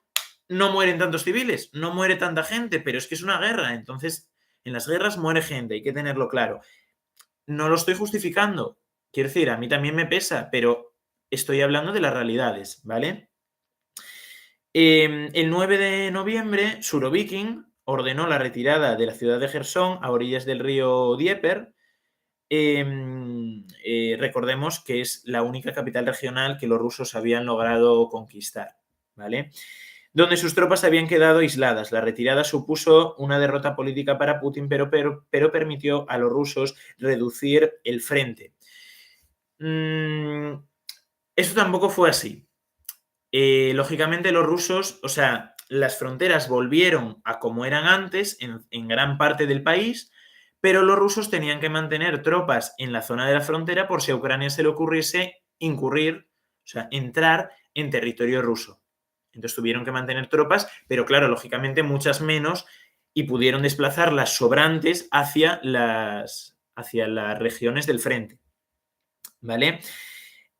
no mueren tantos civiles, no muere tanta gente, pero es que es una guerra, entonces en las guerras muere gente, hay que tenerlo claro. No lo estoy justificando. Quiero decir, a mí también me pesa, pero estoy hablando de las realidades, ¿vale? El 9 de noviembre, Surovikin ordenó la retirada de la ciudad de Jersón a orillas del río Dnieper. Recordemos que es la única capital regional que los rusos habían logrado conquistar, ¿vale? Donde sus tropas habían quedado aisladas. La retirada supuso una derrota política para Putin, pero permitió a los rusos reducir el frente. Eso tampoco fue así. Lógicamente los rusos, o sea, las fronteras volvieron a como eran antes en gran parte del país, pero los rusos tenían que mantener tropas en la zona de la frontera por si a Ucrania se le ocurriese incurrir, o sea, entrar en territorio ruso. Entonces tuvieron que mantener tropas, pero claro, lógicamente muchas menos y pudieron desplazar las sobrantes hacia las regiones del frente. ¿Vale?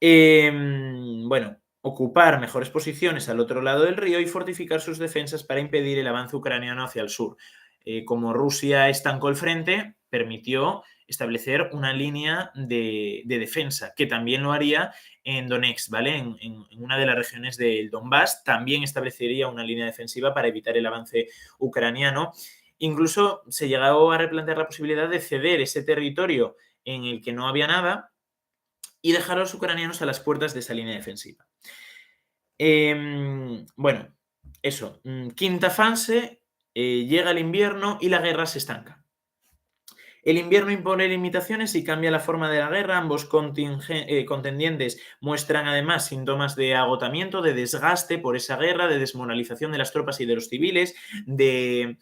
Bueno, ocupar mejores posiciones al otro lado del río y fortificar sus defensas para impedir el avance ucraniano hacia el sur. Como Rusia estancó el frente, permitió establecer una línea de defensa, que también lo haría en Donetsk, ¿vale? En una de las regiones del Donbass, también establecería una línea defensiva para evitar el avance ucraniano. Incluso se llegó a replantear la posibilidad de ceder ese territorio en el que no había nada y dejar a los ucranianos a las puertas de esa línea defensiva. Bueno, eso. Quinta fase, llega el invierno y la guerra se estanca. El invierno impone limitaciones y cambia la forma de la guerra. Ambos contendientes muestran además síntomas de agotamiento, de desgaste por esa guerra, de desmoralización de las tropas y de los civiles, de,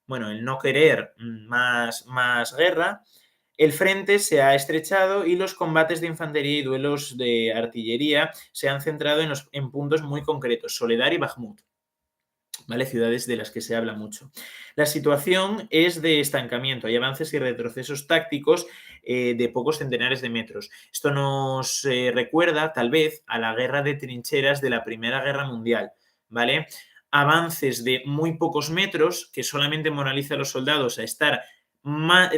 bueno, el no querer más guerra. El frente se ha estrechado y los combates de infantería y duelos de artillería se han centrado en puntos muy concretos, Soledar y Bakhmut, ¿vale? Ciudades de las que se habla mucho. La situación es de estancamiento, hay avances y retrocesos tácticos de pocos centenares de metros. Esto nos recuerda, tal vez, a la guerra de trincheras de la Primera Guerra Mundial, ¿vale? Avances de muy pocos metros que solamente moraliza a los soldados a estar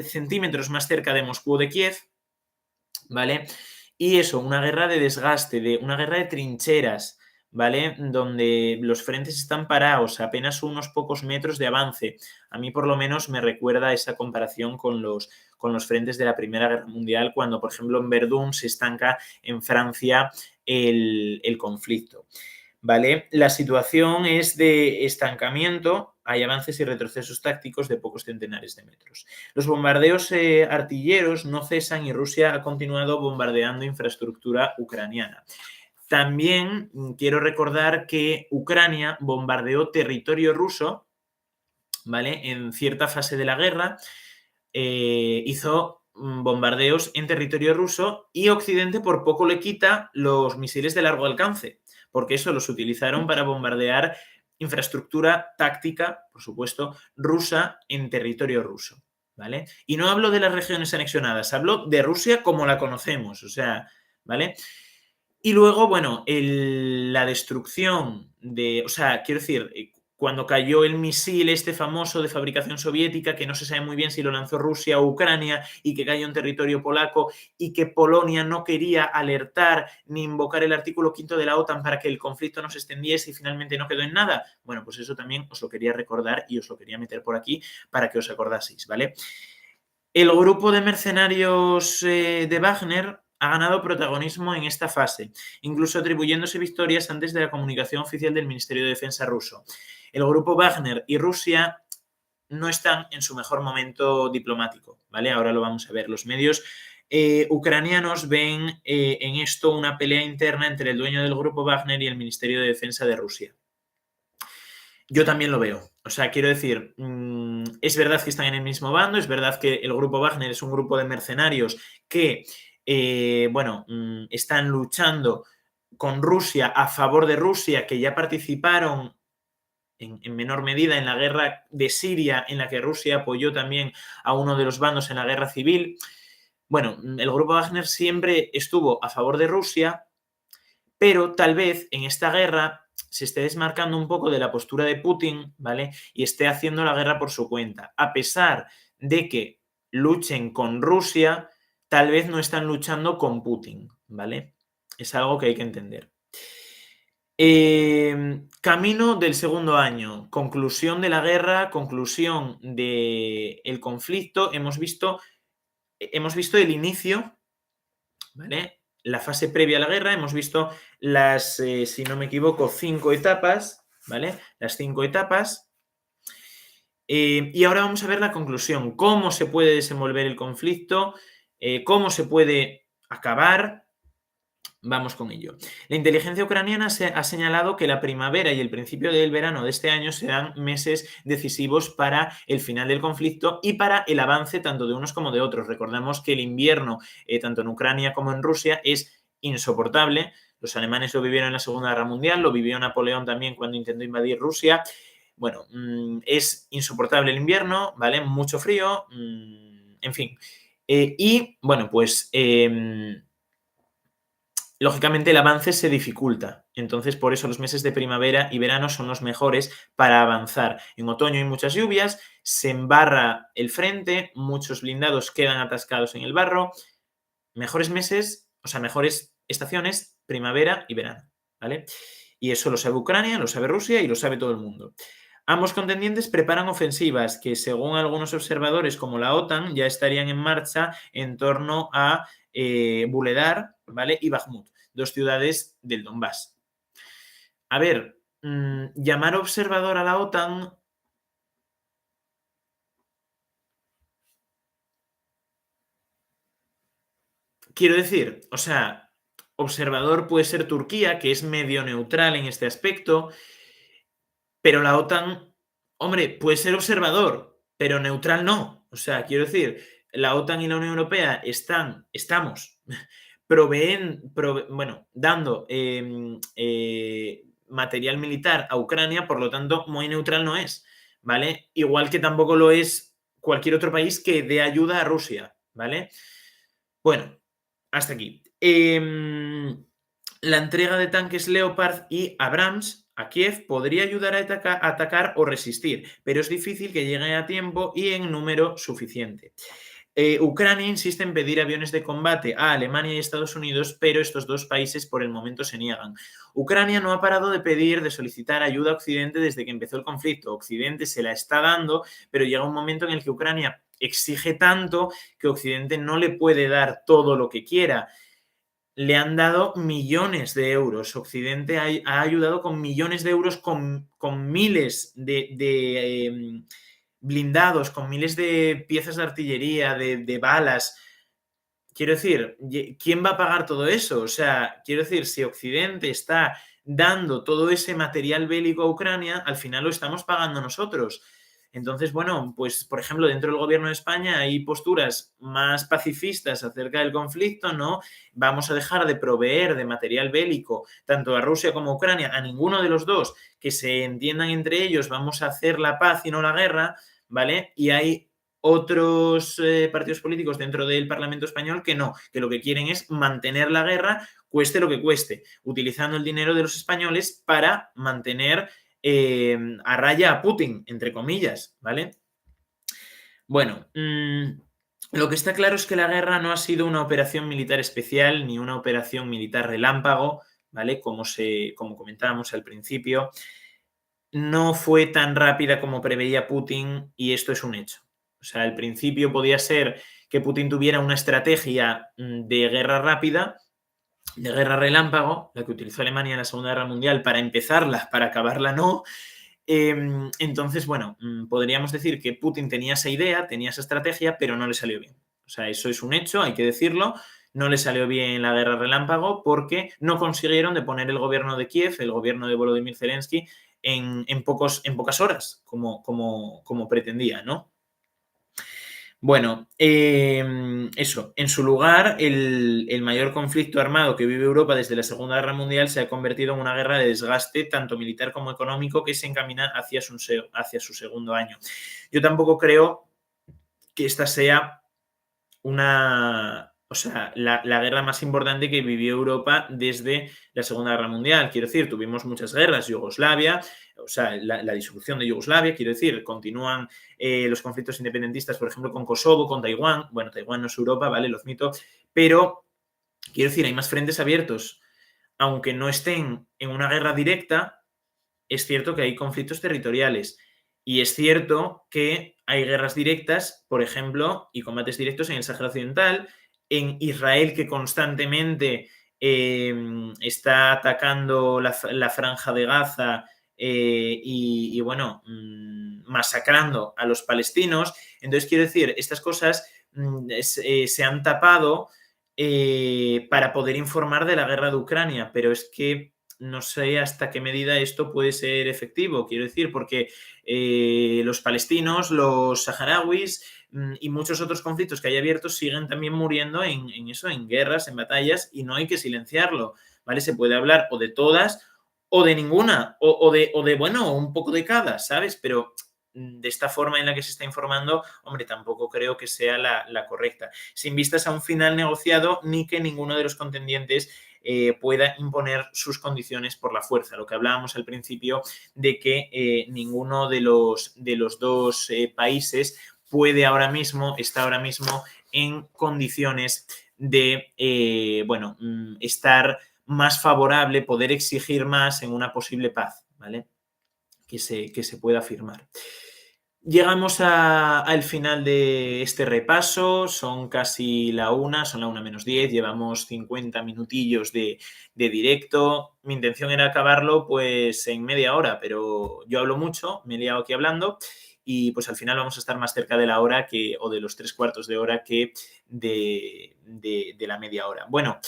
centímetros más cerca de Moscú o de Kiev, ¿vale? Y eso, una guerra de desgaste, una guerra de trincheras, ¿vale? Donde los frentes están parados, apenas unos pocos metros de avance. A mí, por lo menos, me recuerda esa comparación con los frentes de la Primera Guerra Mundial, cuando, por ejemplo, en Verdún se estanca en Francia el conflicto, ¿vale? La situación es de estancamiento, hay avances y retrocesos tácticos de pocos centenares de metros. Los bombardeos artilleros no cesan y Rusia ha continuado bombardeando infraestructura ucraniana. También quiero recordar que Ucrania bombardeó territorio ruso, ¿vale? En cierta fase de la guerra hizo bombardeos en territorio ruso y Occidente por poco le quita los misiles de largo alcance, porque eso los utilizaron para bombardear infraestructura táctica, por supuesto, rusa en territorio ruso, ¿vale? Y no hablo de las regiones anexionadas, hablo de Rusia como la conocemos, o sea, ¿vale? Y luego, bueno, la destrucción o sea, quiero decir, cuando cayó el misil este famoso de fabricación soviética, que no se sabe muy bien si lo lanzó Rusia o Ucrania y que cayó en territorio polaco y que Polonia no quería alertar ni invocar el artículo 5 de la OTAN para que el conflicto no se extendiese y finalmente no quedó en nada. Bueno, pues eso también os lo quería recordar y os lo quería meter por aquí para que os acordaseis, ¿vale? El grupo de mercenarios de Wagner ha ganado protagonismo en esta fase, incluso atribuyéndose victorias antes de la comunicación oficial del Ministerio de Defensa ruso. El grupo Wagner y Rusia no están en su mejor momento diplomático, ¿vale? Ahora lo vamos a ver. Los medios ucranianos ven en esto una pelea interna entre el dueño del grupo Wagner y el Ministerio de Defensa de Rusia. Yo también lo veo. O sea, quiero decir, es verdad que están en el mismo bando, es verdad que el grupo Wagner es un grupo de mercenarios que, bueno, están luchando con Rusia a favor de Rusia, que ya participaron en menor medida en la guerra de Siria, en la que Rusia apoyó también a uno de los bandos en la guerra civil. Bueno, el grupo Wagner siempre estuvo a favor de Rusia, pero tal vez en esta guerra se esté desmarcando un poco de la postura de Putin, ¿vale? Y esté haciendo la guerra por su cuenta. A pesar de que luchen con Rusia, tal vez no están luchando con Putin, ¿vale? Es algo que hay que entender. Camino del segundo año, conclusión de la guerra, conclusión del conflicto. Hemos visto el inicio, ¿vale? La fase previa a la guerra, hemos visto las, si no me equivoco, 5 etapas, ¿vale? Las 5 etapas. Y ahora vamos a ver la conclusión, cómo se puede desenvolver el conflicto, cómo se puede acabar. Vamos con ello. La inteligencia ucraniana ha señalado que la primavera y el principio del verano de este año serán meses decisivos para el final del conflicto y para el avance tanto de unos como de otros. Recordemos que el invierno, tanto en Ucrania como en Rusia, es insoportable. Los alemanes lo vivieron en la Segunda Guerra Mundial, lo vivió Napoleón también cuando intentó invadir Rusia. Bueno, es insoportable el invierno, ¿vale? Mucho frío, en fin. Y, bueno, pues lógicamente el avance se dificulta. Entonces, por eso los meses de primavera y verano son los mejores para avanzar. En otoño hay muchas lluvias, se embarra el frente, muchos blindados quedan atascados en el barro. Mejores meses, o sea, mejores estaciones, primavera y verano, ¿vale? Y eso lo sabe Ucrania, lo sabe Rusia y lo sabe todo el mundo. Ambos contendientes preparan ofensivas que, según algunos observadores como la OTAN, ya estarían en marcha en torno a Vuhledar, ¿vale? Y Bakhmut, dos ciudades del Donbass. A ver, llamar observador a la OTAN. Quiero decir, o sea, observador puede ser Turquía, que es medio neutral en este aspecto, pero la OTAN, hombre, puede ser observador, pero neutral no. O sea, quiero decir, la OTAN y la Unión Europea estamos bueno, dando material militar a Ucrania, por lo tanto, muy neutral no es, ¿vale? Igual que tampoco lo es cualquier otro país que dé ayuda a Rusia, ¿vale? Bueno, hasta aquí. La entrega de tanques Leopard y Abrams a Kiev podría ayudar a atacar o resistir, pero es difícil que llegue a tiempo y en número suficiente. Ucrania insiste en pedir aviones de combate a Alemania y Estados Unidos, pero estos dos países por el momento se niegan. Ucrania no ha parado de pedir, de solicitar ayuda a Occidente desde que empezó el conflicto. Occidente se la está dando, pero llega un momento en el que Ucrania exige tanto que Occidente no le puede dar todo lo que quiera. Le han dado millones de euros. Occidente ha ayudado con millones de euros, con miles de blindados, con miles de piezas de artillería, de balas. Quiero decir, ¿quién va a pagar todo eso? O sea, quiero decir, si Occidente está dando todo ese material bélico a Ucrania, al final lo estamos pagando nosotros. Entonces, bueno, pues por ejemplo, dentro del gobierno de España hay posturas más pacifistas acerca del conflicto, ¿no? Vamos a dejar de proveer de material bélico tanto a Rusia como a Ucrania, a ninguno de los dos, que se entiendan entre ellos, vamos a hacer la paz y no la guerra, ¿vale? Y hay otros partidos políticos dentro del Parlamento español que no, que lo que quieren es mantener la guerra, cueste lo que cueste, utilizando el dinero de los españoles para mantener a raya a Putin, entre comillas, ¿vale? Bueno, lo que está claro es que la guerra no ha sido una operación militar especial ni una operación militar relámpago, ¿vale? Como comentábamos al principio, no fue tan rápida como preveía Putin y esto es un hecho. O sea, al principio podía ser que Putin tuviera una estrategia de guerra rápida, de guerra relámpago, la que utilizó Alemania en la Segunda Guerra Mundial para empezarla, para acabarla no. Entonces, bueno, podríamos decir que Putin tenía esa idea, tenía esa estrategia, pero no le salió bien. O sea, eso es un hecho, hay que decirlo. No le salió bien la guerra relámpago porque no consiguieron de poner el gobierno de Kiev, el gobierno de Volodymyr Zelensky, en pocas horas, como pretendía, ¿no? Bueno, eso. En su lugar, el mayor conflicto armado que vive Europa desde la Segunda Guerra Mundial se ha convertido en una guerra de desgaste, tanto militar como económico, que se encamina hacia su segundo año. Yo tampoco creo que esta sea la guerra más importante que vivió Europa desde la Segunda Guerra Mundial. Quiero decir, tuvimos muchas guerras, Yugoslavia, o sea, la disolución de Yugoslavia, quiero decir, continúan los conflictos independentistas, por ejemplo, con Kosovo, con Taiwán. Bueno, Taiwán no es Europa, ¿vale? Lo admito, pero quiero decir, hay más frentes abiertos. Aunque no estén en una guerra directa, es cierto que hay conflictos territoriales. Y es cierto que hay guerras directas, por ejemplo, y combates directos en el Sáhara Occidental, en Israel, que constantemente está atacando la franja de Gaza bueno, masacrando a los palestinos. Entonces, quiero decir, estas cosas se han tapado para poder informar de la guerra de Ucrania, pero es que no sé hasta qué medida esto puede ser efectivo, quiero decir, porque los palestinos, los saharauis y muchos otros conflictos que hay abiertos siguen también muriendo en guerras, en batallas, y no hay que silenciarlo, ¿vale? Se puede hablar o de todas o de ninguna, bueno, un poco de cada, ¿sabes? Pero de esta forma en la que se está informando, hombre, tampoco creo que sea la correcta. Sin vistas a un final negociado ni que ninguno de los contendientes pueda imponer sus condiciones por la fuerza. Lo que hablábamos al principio de que ninguno de los dos países está ahora mismo en condiciones de, estar más favorable, poder exigir más en una posible paz, ¿vale? Que se pueda firmar. Llegamos al final de este repaso, son casi son la 1 menos 10, llevamos 50 minutillos de directo. Mi intención era acabarlo pues en media hora, pero yo hablo mucho, me he liado aquí hablando y pues al final vamos a estar más cerca de la hora o de los 3/4 de hora que de la media hora. Bueno,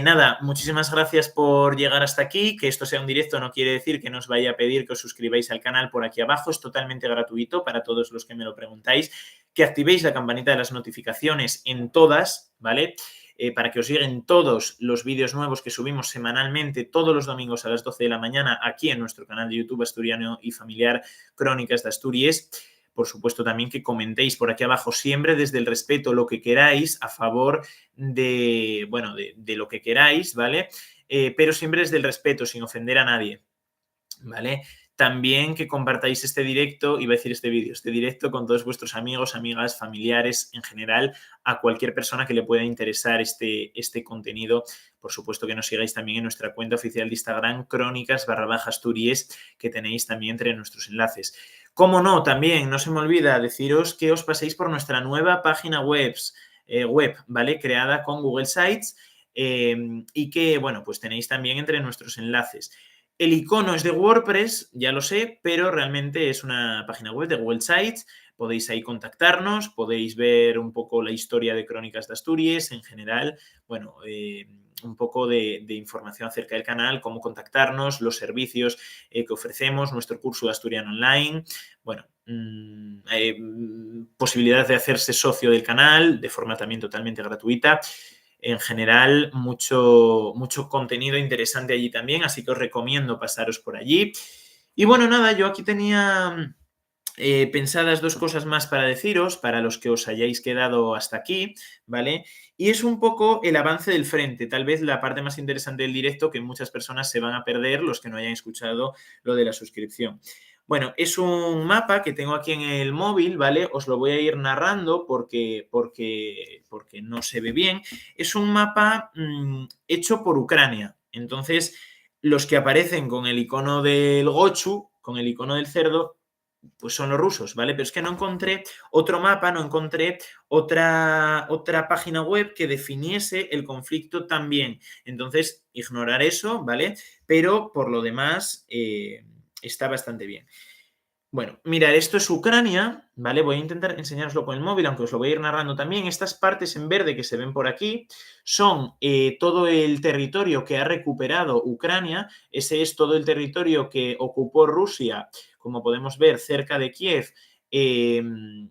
nada, muchísimas gracias por llegar hasta aquí. Que esto sea un directo no quiere decir que nos vaya a pedir que os suscribáis al canal por aquí abajo. Es totalmente gratuito para todos los que me lo preguntáis. Que activéis la campanita de las notificaciones en todas, ¿vale? Para que os lleguen todos los vídeos nuevos que subimos semanalmente todos los domingos a las 12 de la mañana aquí en nuestro canal de YouTube Asturiano y Familiar Crónicas de Asturias. Por supuesto, también que comentéis por aquí abajo siempre desde el respeto lo que queráis a favor de lo que queráis, ¿vale? Pero siempre desde el respeto, sin ofender a nadie, ¿vale? También que compartáis este directo, iba a decir este vídeo, este directo con todos vuestros amigos, amigas, familiares, en general, a cualquier persona que le pueda interesar este contenido. Por supuesto que nos sigáis también en nuestra cuenta oficial de Instagram, crónicas_Asturias, que tenéis también entre nuestros enlaces. Como no, también no se me olvida deciros que os paséis por nuestra nueva página web, ¿vale? Creada con Google Sites y que, bueno, pues tenéis también entre nuestros enlaces. El icono es de WordPress, ya lo sé, pero realmente es una página web de Google Sites. Podéis ahí contactarnos, podéis ver un poco la historia de Crónicas de Asturias en general, bueno, un poco de información acerca del canal, cómo contactarnos, los servicios que ofrecemos, nuestro curso de asturiano online, bueno, posibilidad de hacerse socio del canal de forma también totalmente gratuita. En general, mucho contenido interesante allí también, así que os recomiendo pasaros por allí. Y bueno, nada, yo aquí tenía pensadas 2 cosas más para deciros, para los que os hayáis quedado hasta aquí, ¿vale? Y es un poco el avance del frente, tal vez la parte más interesante del directo que muchas personas se van a perder, los que no hayan escuchado lo de la suscripción. Bueno, es un mapa que tengo aquí en el móvil, ¿vale? Os lo voy a ir narrando porque no se ve bien. Es un mapa hecho por Ucrania. Entonces, los que aparecen con el icono del Gochu, con el icono del cerdo, pues son los rusos, ¿vale? Pero es que no encontré otro mapa, no encontré otra página web que definiese el conflicto tan bien. Entonces, ignorar eso, ¿vale? Pero por lo demás, está bastante bien. Bueno, mirad, esto es Ucrania, ¿vale? Voy a intentar enseñároslo con el móvil, aunque os lo voy a ir narrando también. Estas partes en verde que se ven por aquí son todo el territorio que ha recuperado Ucrania. Ese es todo el territorio que ocupó Rusia, como podemos ver, cerca de Kiev, en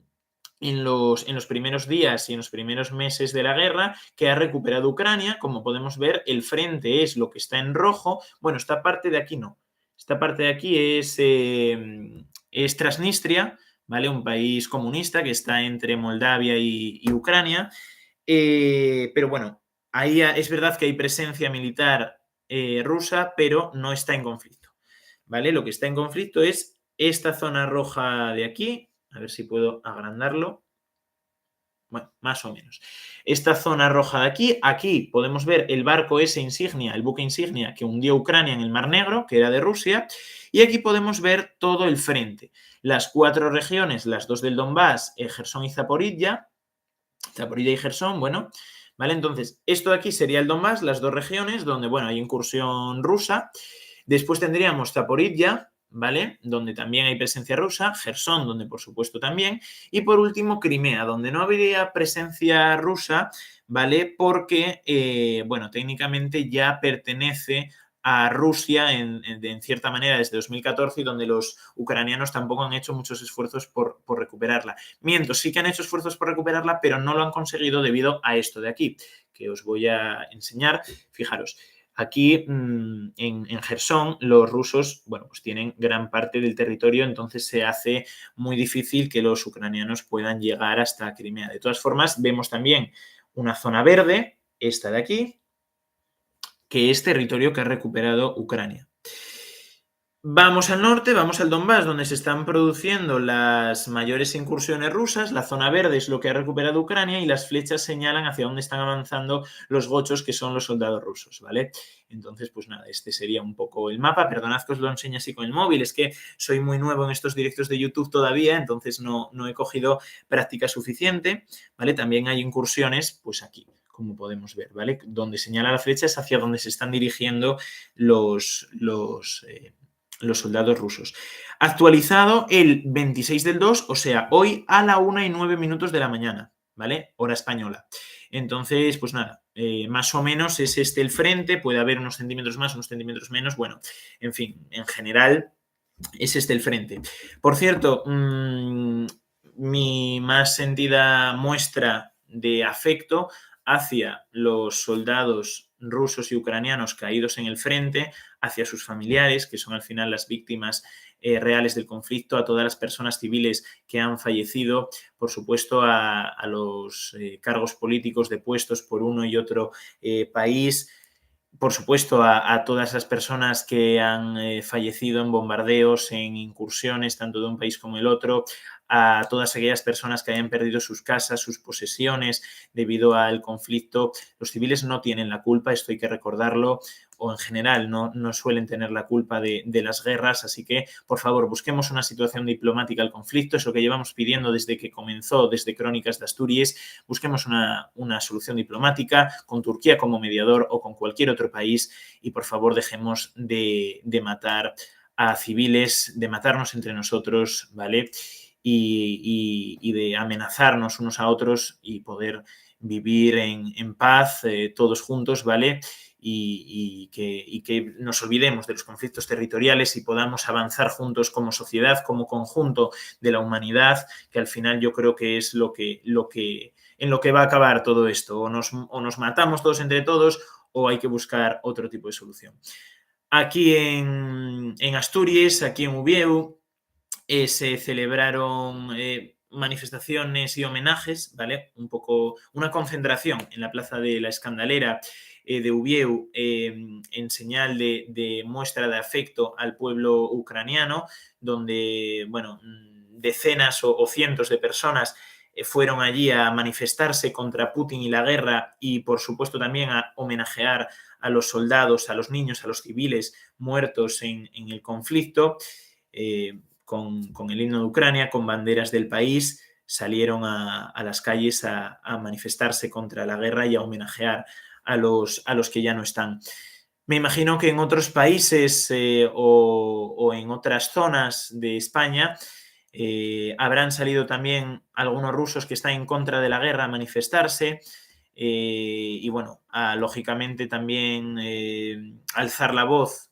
los primeros días y en los primeros meses de la guerra, que ha recuperado Ucrania. Como podemos ver, el frente es lo que está en rojo. Bueno, esta parte de aquí no. Esta parte de aquí es Transnistria, ¿vale? Un país comunista que está entre Moldavia y Ucrania. Pero bueno, ahí es verdad que hay presencia militar rusa, pero no está en conflicto, ¿vale? Lo que está en conflicto es esta zona roja de aquí. A ver si puedo agrandarlo. Bueno, más o menos. Esta zona roja de aquí podemos ver el barco ese insignia, el buque insignia que hundió Ucrania en el Mar Negro, que era de Rusia, y aquí podemos ver todo el frente. Las 4 regiones, las 2 del Donbass, Jersón y Zaporilla y Jersón, bueno, ¿vale? Entonces, esto de aquí sería el Donbass, las 2 regiones donde, bueno, hay incursión rusa. Después tendríamos Zaporilla, ¿vale? Donde también hay presencia rusa, Jersón, donde por supuesto también, y por último Crimea, donde no habría presencia rusa, ¿vale? Porque, bueno, técnicamente ya pertenece a Rusia en cierta manera desde 2014 y donde los ucranianos tampoco han hecho muchos esfuerzos por recuperarla. Miento, sí que han hecho esfuerzos por recuperarla, pero no lo han conseguido debido a esto de aquí, que os voy a enseñar. Fijaros. Aquí en Jersón los rusos, bueno, pues tienen gran parte del territorio, entonces se hace muy difícil que los ucranianos puedan llegar hasta Crimea. De todas formas, vemos también una zona verde, esta de aquí, que es territorio que ha recuperado Ucrania. Vamos al norte, vamos al Donbass, donde se están produciendo las mayores incursiones rusas. La zona verde es lo que ha recuperado Ucrania y las flechas señalan hacia dónde están avanzando los gochos, que son los soldados rusos, ¿vale? Entonces, pues nada, este sería un poco el mapa. Perdonad que os lo enseñe así con el móvil, es que soy muy nuevo en estos directos de YouTube todavía, entonces no he cogido práctica suficiente, ¿vale? También hay incursiones, pues aquí, como podemos ver, ¿vale? Donde señala la flecha es hacia donde se están dirigiendo los soldados rusos. Actualizado el 26 del 2, o sea, hoy a la 1:09 de la mañana, ¿vale? Hora española. Entonces, pues nada, más o menos es este el frente, puede haber unos centímetros más, unos centímetros menos, bueno, en fin, en general es este el frente. Por cierto, mi más sentida muestra de afecto hacia los soldados rusos y ucranianos caídos en el frente, hacia sus familiares, que son al final las víctimas reales del conflicto, a todas las personas civiles que han fallecido, por supuesto a los cargos políticos depuestos por uno y otro país, por supuesto, a todas las personas que han fallecido en bombardeos, en incursiones, tanto de un país como el otro, a todas aquellas personas que hayan perdido sus casas, sus posesiones debido al conflicto. Los civiles no tienen la culpa, esto hay que recordarlo, o en general no suelen tener la culpa de las guerras, así que, por favor, busquemos una situación diplomática al conflicto, es lo que llevamos pidiendo desde que comenzó, desde Crónicas de Asturias, busquemos una solución diplomática con Turquía como mediador o con cualquier otro país y, por favor, dejemos de matar a civiles, de matarnos entre nosotros, ¿vale? Y de amenazarnos unos a otros y poder vivir en paz todos juntos, ¿vale? Y que nos olvidemos de los conflictos territoriales y podamos avanzar juntos como sociedad, como conjunto de la humanidad, que al final yo creo que es en lo que va a acabar todo esto. O nos matamos todos entre todos o hay que buscar otro tipo de solución. Aquí en Asturias, aquí en Ubieu, se celebraron manifestaciones y homenajes, ¿vale? Un poco una concentración en la Plaza de la Escandalera de Ubieu en señal de muestra de afecto al pueblo ucraniano, donde, bueno, decenas o cientos de personas fueron allí a manifestarse contra Putin y la guerra y, por supuesto, también a homenajear a los soldados, a los niños, a los civiles muertos en el conflicto. Con el himno de Ucrania, con banderas del país, salieron a las calles a manifestarse contra la guerra y a homenajear a los que ya no están. Me imagino que en otros países o en otras zonas de España habrán salido también algunos rusos que están en contra de la guerra a manifestarse y bueno, lógicamente también alzar la voz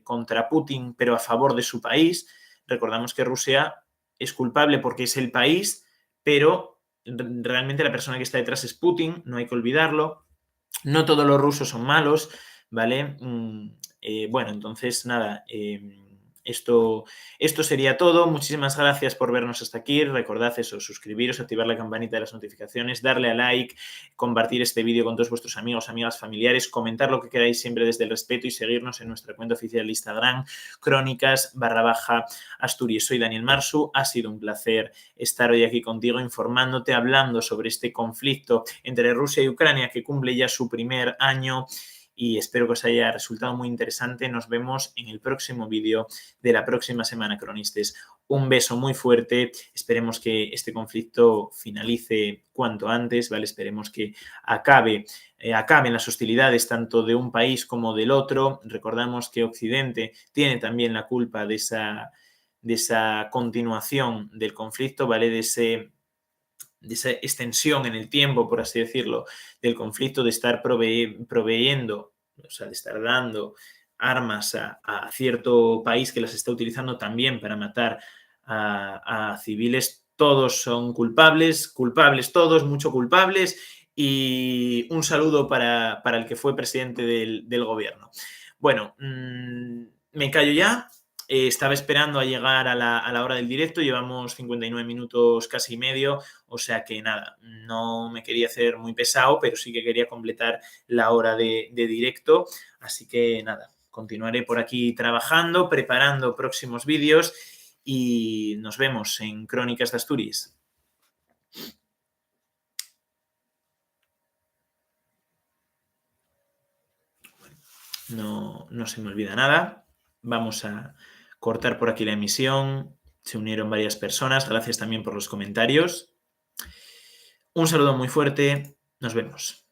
contra Putin, pero a favor de su país. Recordamos que Rusia es culpable porque es el país, pero realmente la persona que está detrás es Putin, no hay que olvidarlo. No todos los rusos son malos, ¿vale? Bueno, entonces nada, esto sería todo. Muchísimas gracias por vernos hasta aquí. Recordad eso, suscribiros, activar la campanita de las notificaciones, darle a like, compartir este vídeo con todos vuestros amigos, amigas, familiares, comentar lo que queráis siempre desde el respeto y seguirnos en nuestra cuenta oficial de Instagram, Crónicas_Asturias. Soy Daniel Marsu, ha sido un placer estar hoy aquí contigo informándote, hablando sobre este conflicto entre Rusia y Ucrania que cumple ya su primer año y espero que os haya resultado muy interesante. Nos vemos en el próximo vídeo de la próxima semana, cronistas. Un beso muy fuerte. Esperemos que este conflicto finalice cuanto antes, ¿vale? Esperemos que acaben las hostilidades tanto de un país como del otro. Recordamos que Occidente tiene también la culpa de esa continuación del conflicto, ¿vale? De esa extensión en el tiempo, por así decirlo, del conflicto, de estar proveyendo, o sea, de estar dando armas a cierto país que las está utilizando también para matar a civiles. Todos son culpables todos, mucho culpables, y un saludo para el que fue presidente del gobierno. Bueno, me callo ya. Estaba esperando a llegar a la hora del directo, llevamos 59 minutos casi medio, o sea que nada, no me quería hacer muy pesado, pero sí que quería completar la hora de directo, así que nada, continuaré por aquí trabajando, preparando próximos vídeos y nos vemos en Crónicas de Asturias. No se me olvida nada. Vamos a cortar por aquí la emisión. Se unieron varias personas. Gracias también por los comentarios. Un saludo muy fuerte. Nos vemos.